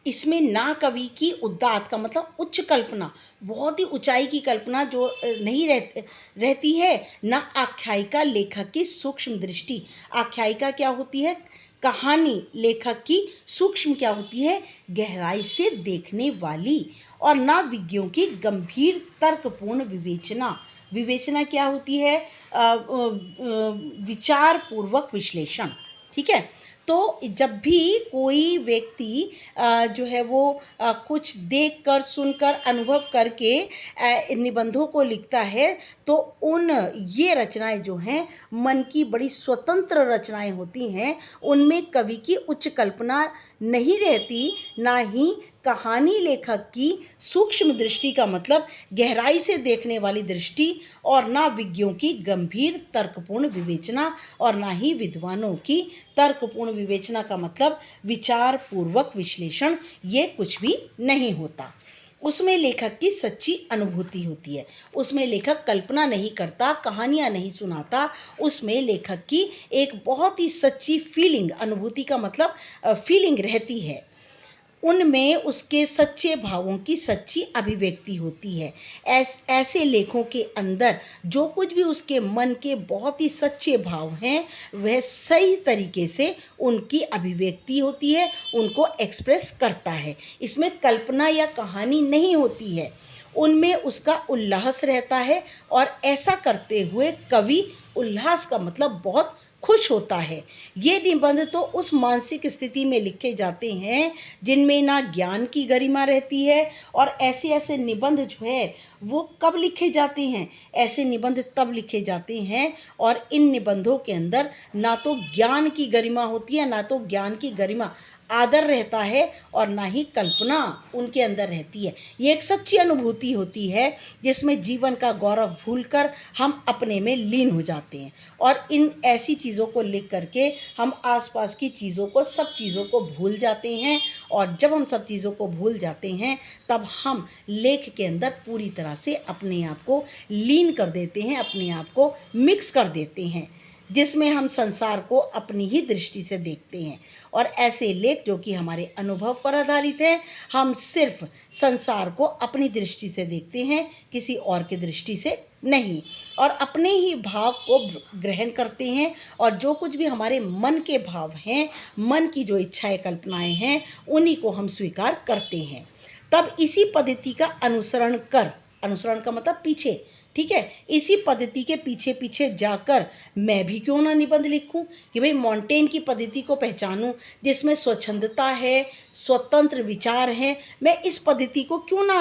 इसमें ना कवि की उदात्त का मतलब उच्च कल्पना, बहुत ही ऊंचाई की कल्पना जो नहीं रहती है, ना आख्यायिका लेखक की सूक्ष्म दृष्टि। आख्यायिका क्या होती है? कहानी। लेखक की सूक्ष्म क्या होती है? गहराई से देखने वाली। और ना विज्ञों की गंभीर तर्कपूर्ण विवेचना। विवेचना क्या होती है? विचार पूर्वक विश्लेषण। ठीक है। तो जब भी कोई व्यक्ति जो है वो कुछ देखकर, सुनकर, अनुभव करके निबंधों को लिखता है, तो ये रचनाएं जो हैं मन की बड़ी स्वतंत्र रचनाएं होती हैं। उनमें कवि की उच्च कल्पना नहीं रहती, ना ही कहानी लेखक की सूक्ष्म दृष्टि का मतलब गहराई से देखने वाली दृष्टि, और ना विज्ञों की गंभीर तर्कपूर्ण विवेचना, और ना ही विद्वानों की तर्कपूर्ण विवेचना का मतलब विचार पूर्वक विश्लेषण। ये कुछ भी नहीं होता। उसमें लेखक की सच्ची अनुभूति होती है। उसमें लेखक कल्पना नहीं करता, कहानियाँ नहीं सुनाता। उसमें लेखक की एक बहुत ही सच्ची फीलिंग, अनुभूति का मतलब फीलिंग रहती है। उनमें उसके सच्चे भावों की सच्ची अभिव्यक्ति होती है। ऐसे लेखों के अंदर जो कुछ भी उसके मन के बहुत ही सच्चे भाव हैं, वह सही तरीके से उनकी अभिव्यक्ति होती है, उनको एक्सप्रेस करता है। इसमें कल्पना या कहानी नहीं होती है। उनमें उसका उल्लास रहता है, और ऐसा करते हुए कवि उल्लास का मतलब बहुत खुश होता है। ये निबंध तो उस मानसिक स्थिति में लिखे जाते हैं जिनमें ना ज्ञान की गरिमा रहती है। और ऐसे निबंध जो है वो कब लिखे जाते हैं? ऐसे निबंध तब लिखे जाते हैं, और इन निबंधों के अंदर ना तो ज्ञान की गरिमा होती है, ना तो ज्ञान की गरिमा आदर रहता है, और ना ही कल्पना उनके अंदर रहती है। ये एक सच्ची अनुभूति होती है जिसमें जीवन का गौरव भूलकर हम अपने में लीन हो जाते हैं। और इन ऐसी चीज़ों को लिख करके हम आसपास की चीज़ों को, सब चीज़ों को भूल जाते हैं। और जब हम सब चीज़ों को भूल जाते हैं, तब हम लेख के अंदर पूरी तरह से अपने आप को लीन कर देते हैं, अपने आप को मिक्स कर देते हैं, जिसमें हम संसार को अपनी ही दृष्टि से देखते हैं। और ऐसे लेख जो कि हमारे अनुभव पर आधारित हैं, हम सिर्फ संसार को अपनी दृष्टि से देखते हैं, किसी और की दृष्टि से नहीं, और अपने ही भाव को ग्रहण करते हैं। और जो कुछ भी हमारे मन के भाव हैं, मन की जो इच्छाएं, कल्पनाएं हैं, उन्हीं को हम स्वीकार करते हैं। तब इसी पद्धति का अनुसरण का मतलब पीछे ठीक है, इसी पद्धति के पीछे पीछे जाकर मैं भी क्यों ना निबंध लिखूं कि भाई मॉन्टेन की पद्धति को पहचानूं जिसमें स्वच्छंदता है, स्वतंत्र विचार हैं। मैं इस पद्धति को क्यों ना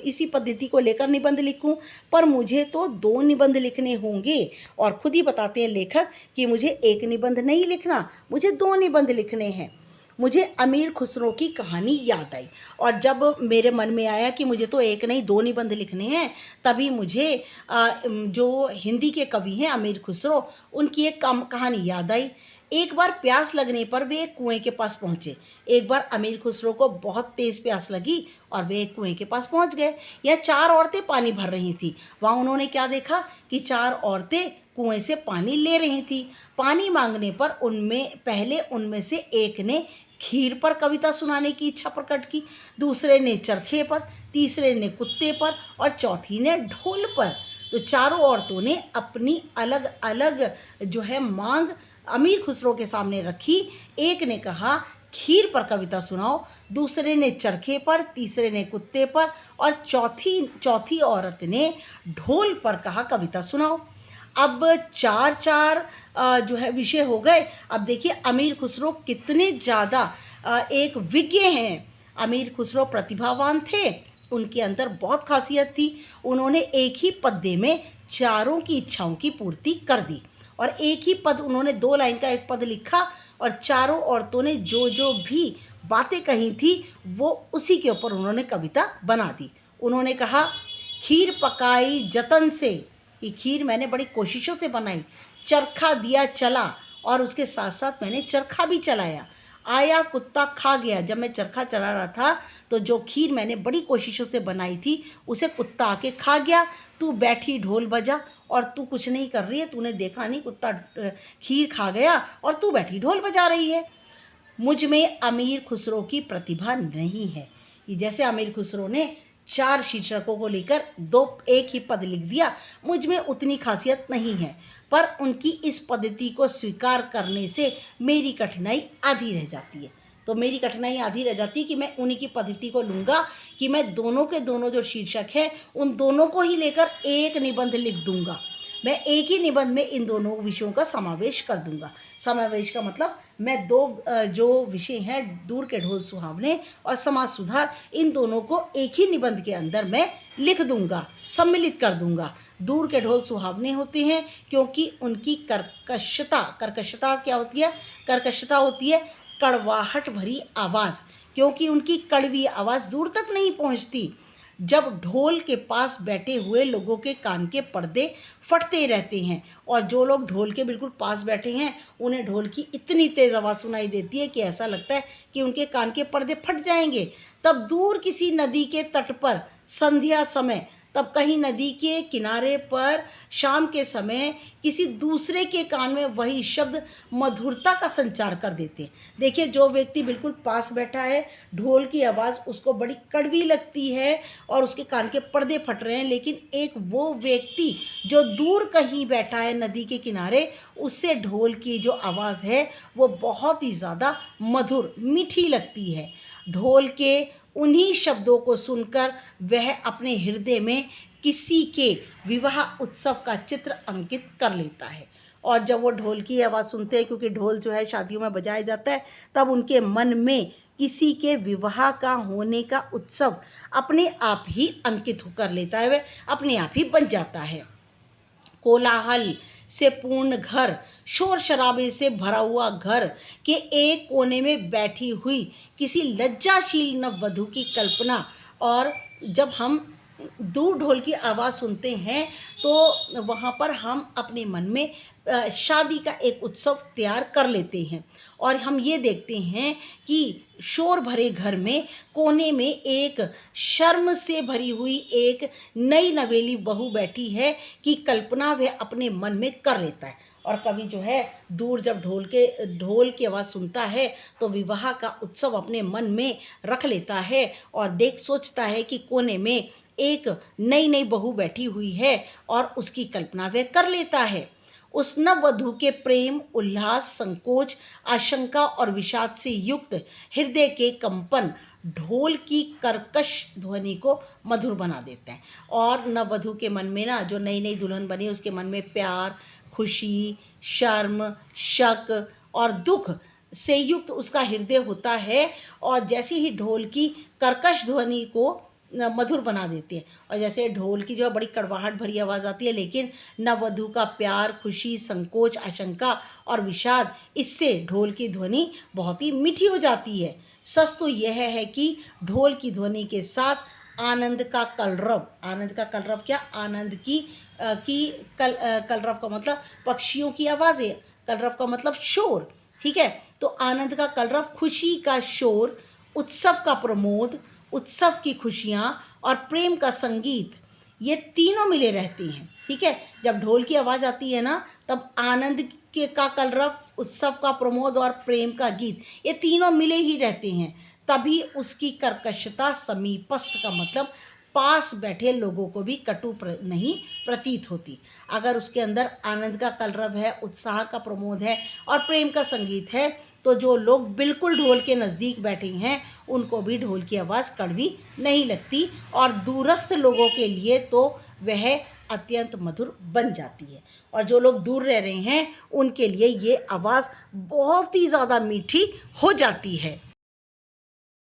इसी पद्धति को लेकर निबंध लिखूं। पर मुझे तो 2 निबंध लिखने होंगे और खुद ही बताते हैं लेखक कि मुझे 1 निबंध नहीं लिखना, मुझे 2 निबंध लिखने हैं। मुझे अमीर खुसरो की कहानी याद आई और जब मेरे मन में आया कि मुझे तो 1 नहीं 2 निबंध लिखने हैं, तभी मुझे जो हिंदी के कवि हैं अमीर खुसरो, उनकी एक कहानी याद आई। एक बार प्यास लगने पर वे एक कुएं के पास पहुँचे। एक बार अमीर खुसरो को बहुत तेज़ प्यास लगी और वे एक कुएं के पास पहुँच गए। यह 4 औरतें पानी भर रही थीं। वहाँ उन्होंने क्या देखा कि 4 औरतें कुएं से पानी ले रही थीं। पानी मांगने पर उनमें से एक ने खीर पर कविता सुनाने की इच्छा प्रकट की, दूसरे ने चरखे पर, तीसरे ने कुत्ते पर और चौथी ने ढोल पर। तो चारों औरतों ने अपनी अलग अलग जो है मांग अमीर खुसरो के सामने रखी। एक ने कहा खीर पर कविता सुनाओ, दूसरे ने चरखे पर, तीसरे ने कुत्ते पर और चौथी औरत ने ढोल पर कहा कविता सुनाओ। अब 4 जो है विषय हो गए। अब देखिए अमीर खुसरो कितने ज़्यादा एक विज्ञ हैं। अमीर खुसरो प्रतिभावान थे, उनके अंदर बहुत खासियत थी। उन्होंने एक ही पद्य में चारों की इच्छाओं की पूर्ति कर दी और एक ही पद उन्होंने 2 लाइन का एक पद लिखा और चारों औरतों ने जो जो भी बातें कही थी वो उसी के ऊपर उन्होंने कविता बना दी। उन्होंने कहा खीर पकाई जतन से, ये खीर मैंने बड़ी कोशिशों से बनाई, चरखा दिया चला और उसके साथ साथ मैंने चरखा भी चलाया, आया कुत्ता खा गया। जब मैं चरखा चला रहा था तो जो खीर मैंने बड़ी कोशिशों से बनाई थी उसे कुत्ता आके खा गया। तू बैठी ढोल बजा और तू कुछ नहीं कर रही है, तूने देखा नहीं कुत्ता खीर खा गया और तू बैठी ढोल बजा रही है। मुझ में अमीर खुसरो की प्रतिभा नहीं है। ये जैसे अमीर खुसरो ने 4 शीर्षकों को लेकर एक ही पद लिख दिया, मुझ में उतनी खासियत नहीं है। पर उनकी इस पद्धति को स्वीकार करने से मेरी कठिनाई आधी रह जाती है। तो मेरी कठिनाई आधी रह जाती है कि मैं उन्हीं की पद्धति को लूँगा कि मैं दोनों के दोनों जो शीर्षक हैं उन दोनों को ही लेकर एक निबंध लिख दूँगा। मैं एक ही निबंध में इन दोनों विषयों का समावेश कर दूँगा। समावेश का मतलब मैं 2 जो विषय हैं दूर के ढोल सुहावने और समाज सुधार, इन दोनों को एक ही निबंध के अंदर मैं लिख दूँगा, सम्मिलित कर दूँगा। दूर के ढोल सुहावने होते हैं क्योंकि उनकी कर्कशता क्या होती है? कर्कशता होती है कड़वाहट भरी आवाज़, क्योंकि उनकी कड़वी आवाज़ दूर तक नहीं पहुंचती। जब ढोल के पास बैठे हुए लोगों के कान के पर्दे फटते रहते हैं और जो लोग ढोल के बिल्कुल पास बैठे हैं उन्हें ढोल की इतनी तेज़ आवाज़ सुनाई देती है कि ऐसा लगता है कि उनके कान के पर्दे फट जाएंगे। तब दूर किसी नदी के तट पर संध्या समय, तब कहीं नदी के किनारे पर शाम के समय किसी दूसरे के कान में वही शब्द मधुरता का संचार कर देते हैं। देखिए जो व्यक्ति बिल्कुल पास बैठा है, ढोल की आवाज़ उसको बड़ी कड़वी लगती है और उसके कान के पर्दे फट रहे हैं, लेकिन एक वो व्यक्ति जो दूर कहीं बैठा है नदी के किनारे, उससे ढोल की जो आवाज़ है वो बहुत ही ज़्यादा मधुर मीठी लगती है। ढोल के उन्हीं शब्दों को सुनकर वह अपने हृदय में किसी के विवाह उत्सव का चित्र अंकित कर लेता है। और जब वो ढोल की आवाज़ सुनते हैं, क्योंकि ढोल जो है शादियों में बजाया जाता है, तब उनके मन में किसी के विवाह का होने का उत्सव अपने आप ही अंकित कर लेता है, वह अपने आप ही बन जाता है। कोलाहल से पूर्ण घर, शोर शराबे से भरा हुआ घर के एक कोने में बैठी हुई किसी लज्जाशील नववधू की कल्पना। और जब हम दूर ढोल की आवाज़ सुनते हैं तो वहाँ पर हम अपने मन में शादी का एक उत्सव तैयार कर लेते हैं और हम ये देखते हैं कि शोर भरे घर में कोने में एक शर्म से भरी हुई एक नई नवेली बहू बैठी है कि कल्पना वह अपने मन में कर लेता है। और कवि जो है दूर जब ढोल की आवाज़ सुनता है तो विवाह का उत्सव अपने मन में रख लेता है और सोचता है कि कोने में एक नई बहू बैठी हुई है और उसकी कल्पना वह कर लेता है। उस नववधू के प्रेम, उल्लास, संकोच, आशंका और विषाद से युक्त हृदय के कंपन ढोल की कर्कश ध्वनि को मधुर बना देते हैं। और नववधू के मन में ना, जो नई नई दुल्हन बनी उसके मन में प्यार, खुशी, शर्म, शक और दुख से युक्त उसका हृदय होता है। और जैसे ही ढोल की कर्कश ध्वनि को मधुर बना देती है, और जैसे ढोल की जो है बड़ी कड़वाहट भरी आवाज़ आती है, लेकिन नववधू का प्यार, खुशी, संकोच, आशंका और विषाद, इससे ढोल की ध्वनि बहुत ही मीठी हो जाती है। सच तो यह है कि ढोल की ध्वनि के साथ आनंद का कलरव, आनंद का कलरव क्या, आनंद कलरव का मतलब पक्षियों की आवाज़ें, कलरव का मतलब शोर, ठीक है। तो आनंद का कलरव, खुशी का शोर, उत्सव का प्रमोद, उत्सव की खुशियाँ और प्रेम का संगीत, ये तीनों मिले रहते हैं, ठीक है। जब ढोल की आवाज़ आती है ना, तब आनंद के का कलरव, उत्सव का प्रमोद और प्रेम का गीत, ये तीनों मिले ही रहते हैं। तभी उसकी कर्कशता, समीपस्थ का मतलब पास बैठे लोगों को भी कटु नहीं प्रतीत होती। अगर उसके अंदर आनंद का कलरव है, उत्साह का प्रमोद है और प्रेम का संगीत है, तो जो लोग बिल्कुल ढोल के नज़दीक बैठे हैं उनको भी ढोल की आवाज़ कड़वी नहीं लगती, और दूरस्थ लोगों के लिए तो वह अत्यंत मधुर बन जाती है। और जो लोग दूर रह रहे हैं उनके लिए ये आवाज़ बहुत ही ज़्यादा मीठी हो जाती है।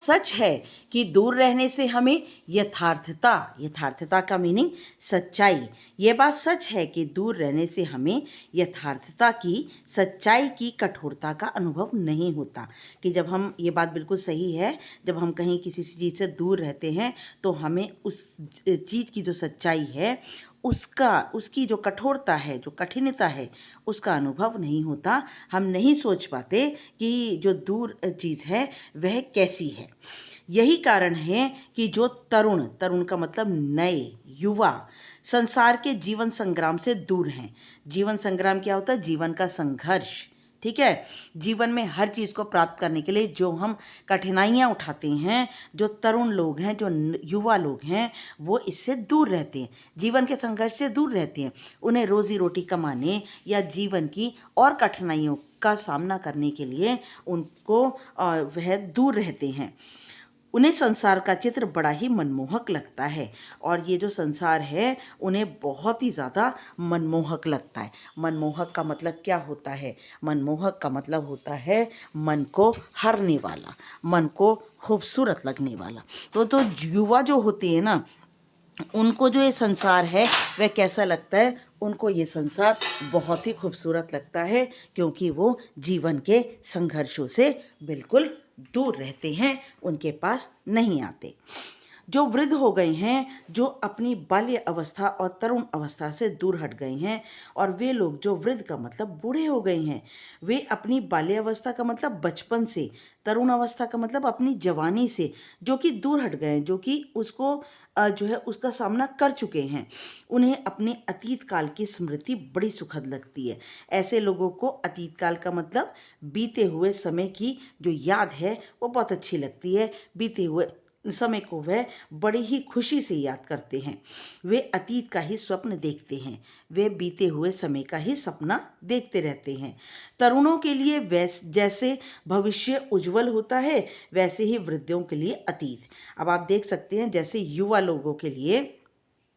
सच है कि दूर रहने से हमें यथार्थता, यथार्थता का मीनिंग सच्चाई, ये बात सच है कि दूर रहने से हमें यथार्थता की, सच्चाई की, कठोरता का अनुभव नहीं होता। कि जब हम, ये बात बिल्कुल सही है, जब हम कहीं किसी चीज़ से दूर रहते हैं तो हमें उस चीज़ की जो सच्चाई है, उसकी जो कठोरता है, जो कठिनता है, उसका अनुभव नहीं होता। हम नहीं सोच पाते कि जो दूर चीज़ है वह कैसी है। यही कारण है कि जो तरुण, तरुण का मतलब नए, युवा, संसार के जीवन संग्राम से दूर हैं। जीवन संग्राम क्या होता है? जीवन का संघर्ष, ठीक है। जीवन में हर चीज़ को प्राप्त करने के लिए जो हम कठिनाइयाँ उठाते हैं, जो तरुण लोग हैं, जो युवा लोग हैं, वो इससे दूर रहते हैं, जीवन के संघर्ष से दूर रहते हैं। उन्हें रोज़ी रोटी कमाने या जीवन की और कठिनाइयों का सामना करने के लिए उनको वह दूर रहते हैं। उन्हें संसार का चित्र बड़ा ही मनमोहक लगता है, और ये जो संसार है उन्हें बहुत ही ज़्यादा मनमोहक लगता है। मनमोहक का मतलब क्या होता है? मनमोहक का मतलब होता है मन को हरने वाला, मन को खूबसूरत लगने वाला। तो युवा जो होते हैं ना, उनको जो ये संसार है वह कैसा लगता है? उनको ये संसार बहुत ही खूबसूरत लगता है, क्योंकि वो जीवन के संघर्षों से बिल्कुल दूर रहते हैं, उनके पास नहीं आते। जो वृद्ध हो गए हैं, जो अपनी बाल्य अवस्था और तरुण अवस्था से दूर हट गए हैं, और वे लोग, जो वृद्ध का मतलब बूढ़े हो गए हैं, वे अपनी बाल्य अवस्था का मतलब बचपन से, तरुण अवस्था का मतलब अपनी जवानी से जो कि दूर हट गए हैं, जो कि उसको जो है उसका सामना कर चुके हैं, उन्हें अपने अतीत काल की स्मृति बड़ी सुखद लगती है। ऐसे लोगों को अतीत काल का मतलब बीते हुए समय की जो याद है वो बहुत अच्छी लगती है। बीते हुए समय को वह बड़ी ही खुशी से याद करते हैं। वे अतीत का ही स्वप्न देखते हैं, वे बीते हुए समय का ही सपना देखते रहते हैं। तरुणों के लिए जैसे भविष्य उज्जवल होता है, वैसे ही वृद्धों के लिए अतीत। अब आप देख सकते हैं, जैसे युवा लोगों के लिए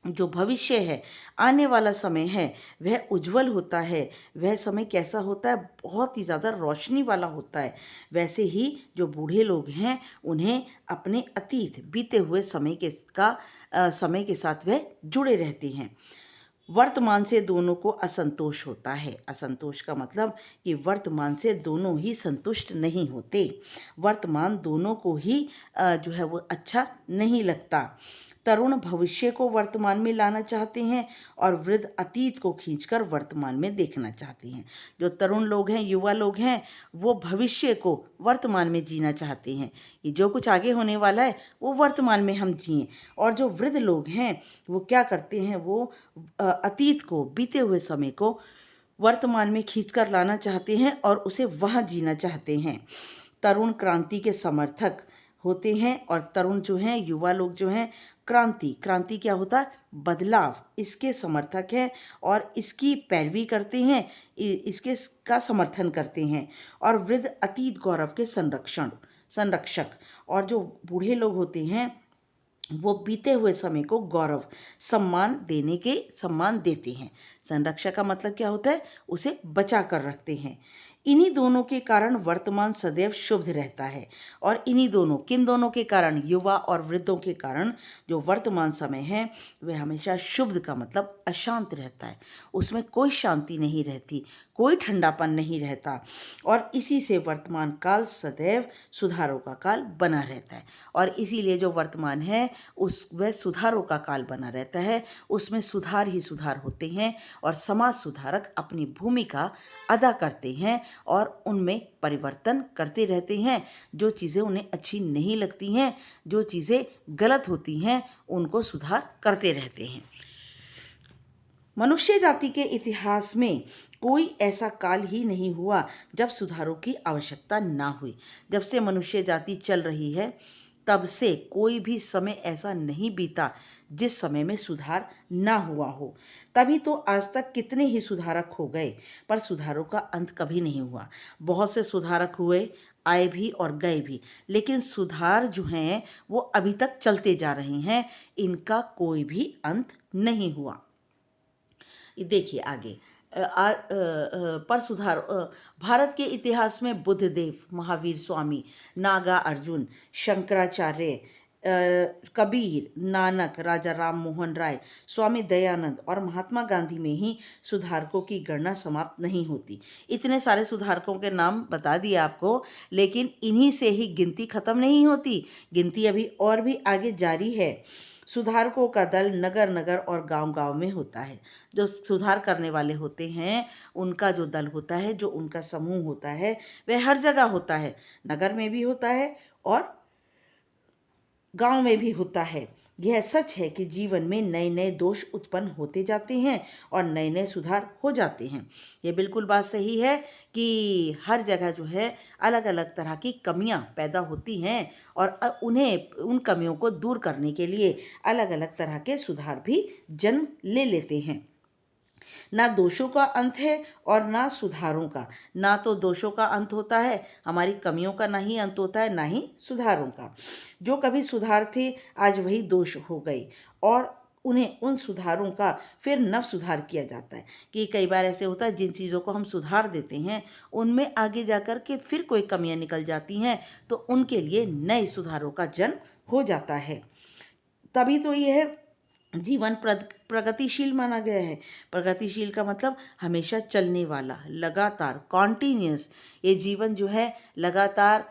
जो भविष्य है, आने वाला समय है, वह उज्जवल होता है। वह समय कैसा होता है? बहुत ही ज़्यादा रोशनी वाला होता है। वैसे ही जो बूढ़े लोग हैं, उन्हें अपने अतीत, बीते हुए समय के साथ वह जुड़े रहते हैं। वर्तमान से दोनों को असंतोष होता है। असंतोष का मतलब कि वर्तमान से दोनों ही संतुष्ट नहीं होते, वर्तमान दोनों को ही जो है वो अच्छा नहीं लगता। तरुण भविष्य को वर्तमान में लाना चाहते हैं, और वृद्ध अतीत को खींचकर वर्तमान में देखना चाहते हैं। जो तरुण लोग हैं, युवा लोग हैं, वो भविष्य को वर्तमान में जीना चाहते हैं कि जो कुछ आगे होने वाला है वो वर्तमान में हम जिएं। और जो वृद्ध लोग हैं वो क्या करते हैं? वो अतीत को, बीते हुए समय को वर्तमान में खींचकर लाना चाहते हैं और उसे वहाँ जीना चाहते हैं। तरुण क्रांति के समर्थक होते हैं, और तरुण जो हैं, युवा लोग जो हैं, क्रांति क्या होता है? बदलाव, इसके समर्थक हैं और इसकी पैरवी करते हैं, इसके का समर्थन करते हैं। और वृद्ध अतीत गौरव के संरक्षक, और जो बूढ़े लोग होते हैं वो बीते हुए समय को गौरव सम्मान देते हैं। संरक्षक का मतलब क्या होता है? उसे बचा कर रखते हैं। इन्हीं दोनों के कारण वर्तमान सदैव शुभ रहता है, और किन दोनों के कारण? युवा और वृद्धों के कारण जो वर्तमान समय है वह हमेशा शुभ का मतलब अशांत रहता है, उसमें कोई शांति नहीं रहती, कोई ठंडापन नहीं रहता, और इसी से वर्तमान काल सदैव सुधारों का काल बना रहता है। और इसीलिए जो वर्तमान है वह सुधारों का काल बना रहता है, उसमें सुधार ही सुधार होते हैं, और समाज सुधारक अपनी भूमिका अदा करते हैं और उनमें परिवर्तन करते रहते हैं। जो चीज़ें उन्हें अच्छी नहीं लगती हैं, जो चीज़ें गलत होती हैं, उनको सुधार करते रहते हैं। मनुष्य जाति के इतिहास में कोई ऐसा काल ही नहीं हुआ जब सुधारों की आवश्यकता ना हुई। जब से मनुष्य जाति चल रही है तब से कोई भी समय ऐसा नहीं बीता जिस समय में सुधार ना हुआ हो। तभी तो आज तक कितने ही सुधारक हो गए, पर सुधारों का अंत कभी नहीं हुआ। बहुत से सुधारक हुए, आए भी और गए भी, लेकिन सुधार जो हैं वो अभी तक चलते जा रहे हैं, इनका कोई भी अंत नहीं हुआ। देखिए आगे पर सुधार भारत के इतिहास में बुद्धदेव, महावीर स्वामी, नागा अर्जुन, शंकराचार्य, कबीर, नानक, राजा राम मोहन राय, स्वामी दयानंद और महात्मा गांधी में ही सुधारकों की गणना समाप्त नहीं होती। इतने सारे सुधारकों के नाम बता दिए आपको, लेकिन इन्हीं से ही गिनती खत्म नहीं होती, गिनती अभी और भी आगे जारी है। सुधारकों का दल नगर नगर और गांव गांव में होता है। जो सुधार करने वाले होते हैं उनका जो दल होता है, जो उनका समूह होता है, वह हर जगह होता है, नगर में भी होता है और गांव में भी होता है। यह सच है कि जीवन में नए नए दोष उत्पन्न होते जाते हैं और नए नए सुधार हो जाते हैं। ये बिल्कुल बात सही है कि हर जगह जो है अलग अलग तरह की कमियां पैदा होती हैं, और उन कमियों को दूर करने के लिए अलग अलग तरह के सुधार भी जन्म ले लेते हैं। ना दोषों का अंत है और ना सुधारों का। ना तो दोषों का अंत होता है, हमारी कमियों का ना ही अंत होता है, ना ही सुधारों का। जो कभी सुधार थे आज वही दोष हो गए, और उन्हें उन सुधारों का फिर नव सुधार किया जाता है। कि कई बार ऐसे होता है जिन चीज़ों को हम सुधार देते हैं उनमें आगे जाकर के फिर कोई कमियां निकल जाती हैं, तो उनके लिए नए सुधारों का जन्म हो जाता है। तभी तो यह जीवन प्रगतिशील माना गया है। प्रगतिशील का मतलब हमेशा चलने वाला, लगातार, कॉन्टीन्यूअस। ये जीवन जो है लगातार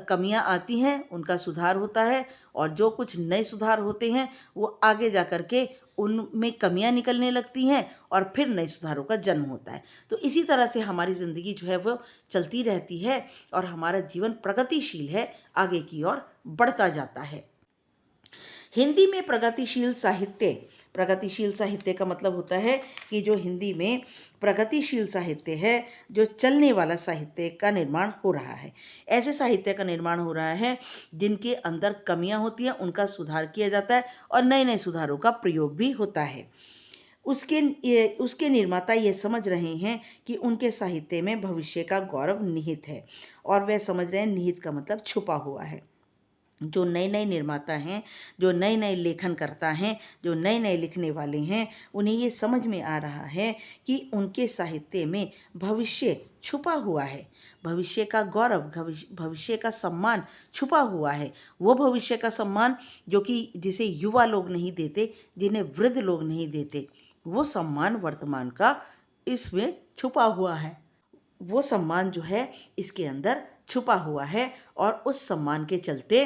कमियां आती हैं, उनका सुधार होता है, और जो कुछ नए सुधार होते हैं वो आगे जा कर के उनमें कमियां निकलने लगती हैं और फिर नए सुधारों का जन्म होता है। तो इसी तरह से हमारी ज़िंदगी जो है वो चलती रहती है और हमारा जीवन प्रगतिशील है, आगे की ओर बढ़ता जाता है। हिंदी में प्रगतिशील साहित्य का मतलब होता है कि जो हिंदी में प्रगतिशील साहित्य है, जो चलने वाला साहित्य का निर्माण हो रहा है। ऐसे साहित्य का निर्माण हो रहा है जिनके अंदर कमियां होती हैं, उनका सुधार किया जाता है और नए नए सुधारों का प्रयोग भी होता है। उसके निर्माता ये समझ रहे हैं कि उनके साहित्य में भविष्य का गौरव निहित है, और वह समझ रहे हैं निहित का मतलब छुपा हुआ है। जो नए नए निर्माता हैं, जो नए नए लेखन करता हैं, जो नए नए लिखने वाले हैं, उन्हें ये समझ में आ रहा है कि उनके साहित्य में भविष्य छुपा हुआ है, भविष्य का गौरव, भविष्य का सम्मान छुपा हुआ है। वो भविष्य का सम्मान जो कि जिसे युवा लोग नहीं देते, जिन्हें वृद्ध लोग नहीं देते, वो सम्मान वर्तमान का इसमें छुपा हुआ है। वो सम्मान जो है इसके अंदर छुपा हुआ है, और उस सम्मान के चलते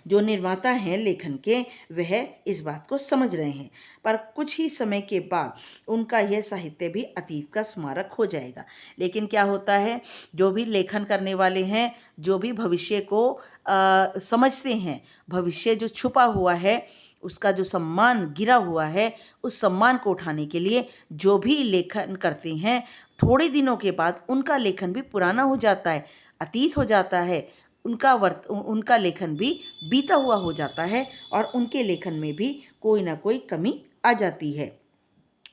जो निर्माता हैं लेखन के, वह इस बात को समझ रहे हैं। पर कुछ ही समय के बाद उनका यह साहित्य भी अतीत का स्मारक हो जाएगा। लेकिन क्या होता है, जो भी लेखन करने वाले हैं, जो भी भविष्य को समझते हैं, भविष्य जो छुपा हुआ है, उसका जो सम्मान गिरा हुआ है, उस सम्मान को उठाने के लिए जो भी लेखन करते हैं, थोड़े दिनों के बाद उनका लेखन भी पुराना हो जाता है, अतीत हो जाता है। उनका लेखन भी बीता हुआ हो जाता है, और उनके लेखन में भी कोई ना कोई कमी आ जाती है।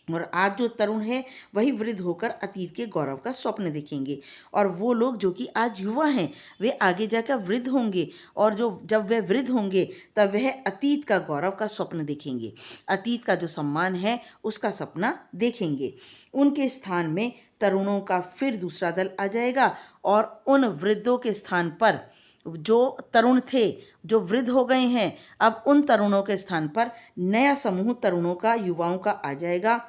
और आज जो तरुण है वही वृद्ध होकर अतीत के गौरव का स्वप्न देखेंगे। और वो लोग जो कि आज युवा हैं वे आगे जाकर वृद्ध होंगे, और जो जब वे वृद्ध होंगे तब वह अतीत का गौरव का स्वप्न देखेंगे, अतीत का जो सम्मान है उसका सपना देखेंगे। उनके स्थान में तरुणों का फिर दूसरा दल आ जाएगा, और उन वृद्धों के स्थान पर जो तरुण थे जो वृद्ध हो गए हैं, अब उन तरुणों के स्थान पर नया समूह तरुणों का, युवाओं का आ जाएगा,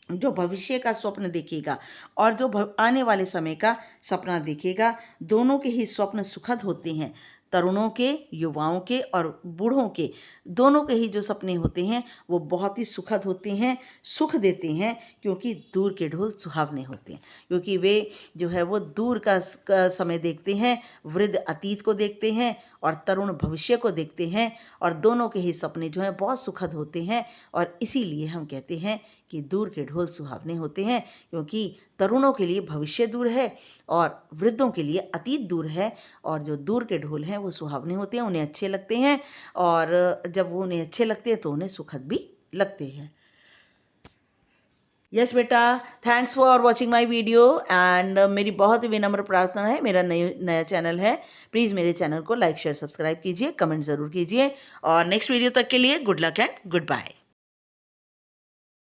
जो भविष्य का स्वप्न देखेगा और जो आने वाले समय का सपना देखेगा। दोनों के ही स्वप्न सुखद होते हैं, तरुणों के, युवाओं के और बूढ़ों के, दोनों के ही जो सपने होते हैं वो बहुत ही सुखद होते हैं, सुख देते हैं, क्योंकि दूर के ढोल सुहावने होते हैं, क्योंकि वे जो है वो दूर का समय देखते हैं, वृद्ध अतीत को देखते हैं और तरुण भविष्य को देखते हैं, और दोनों के ही सपने जो हैं बहुत सुखद होते हैं। और इसीलिए हम कहते हैं कि दूर के ढोल सुहावने होते हैं, क्योंकि तरुणों के लिए भविष्य दूर है और वृद्धों के लिए अतीत दूर है, और जो दूर के ढोल हैं वो सुहावने होते हैं, उन्हें अच्छे लगते हैं, और जब वो उन्हें अच्छे लगते हैं तो उन्हें सुखद भी लगते हैं। यस बेटा, thanks for watching my video. And मेरी बहुत ही विनम्र प्रार्थना है, मेरा नया चैनल है, प्लीज़ मेरे चैनल को लाइक शेयर सब्सक्राइब कीजिए, कमेंट ज़रूर कीजिए, और नेक्स्ट वीडियो तक के लिए good luck and good bye.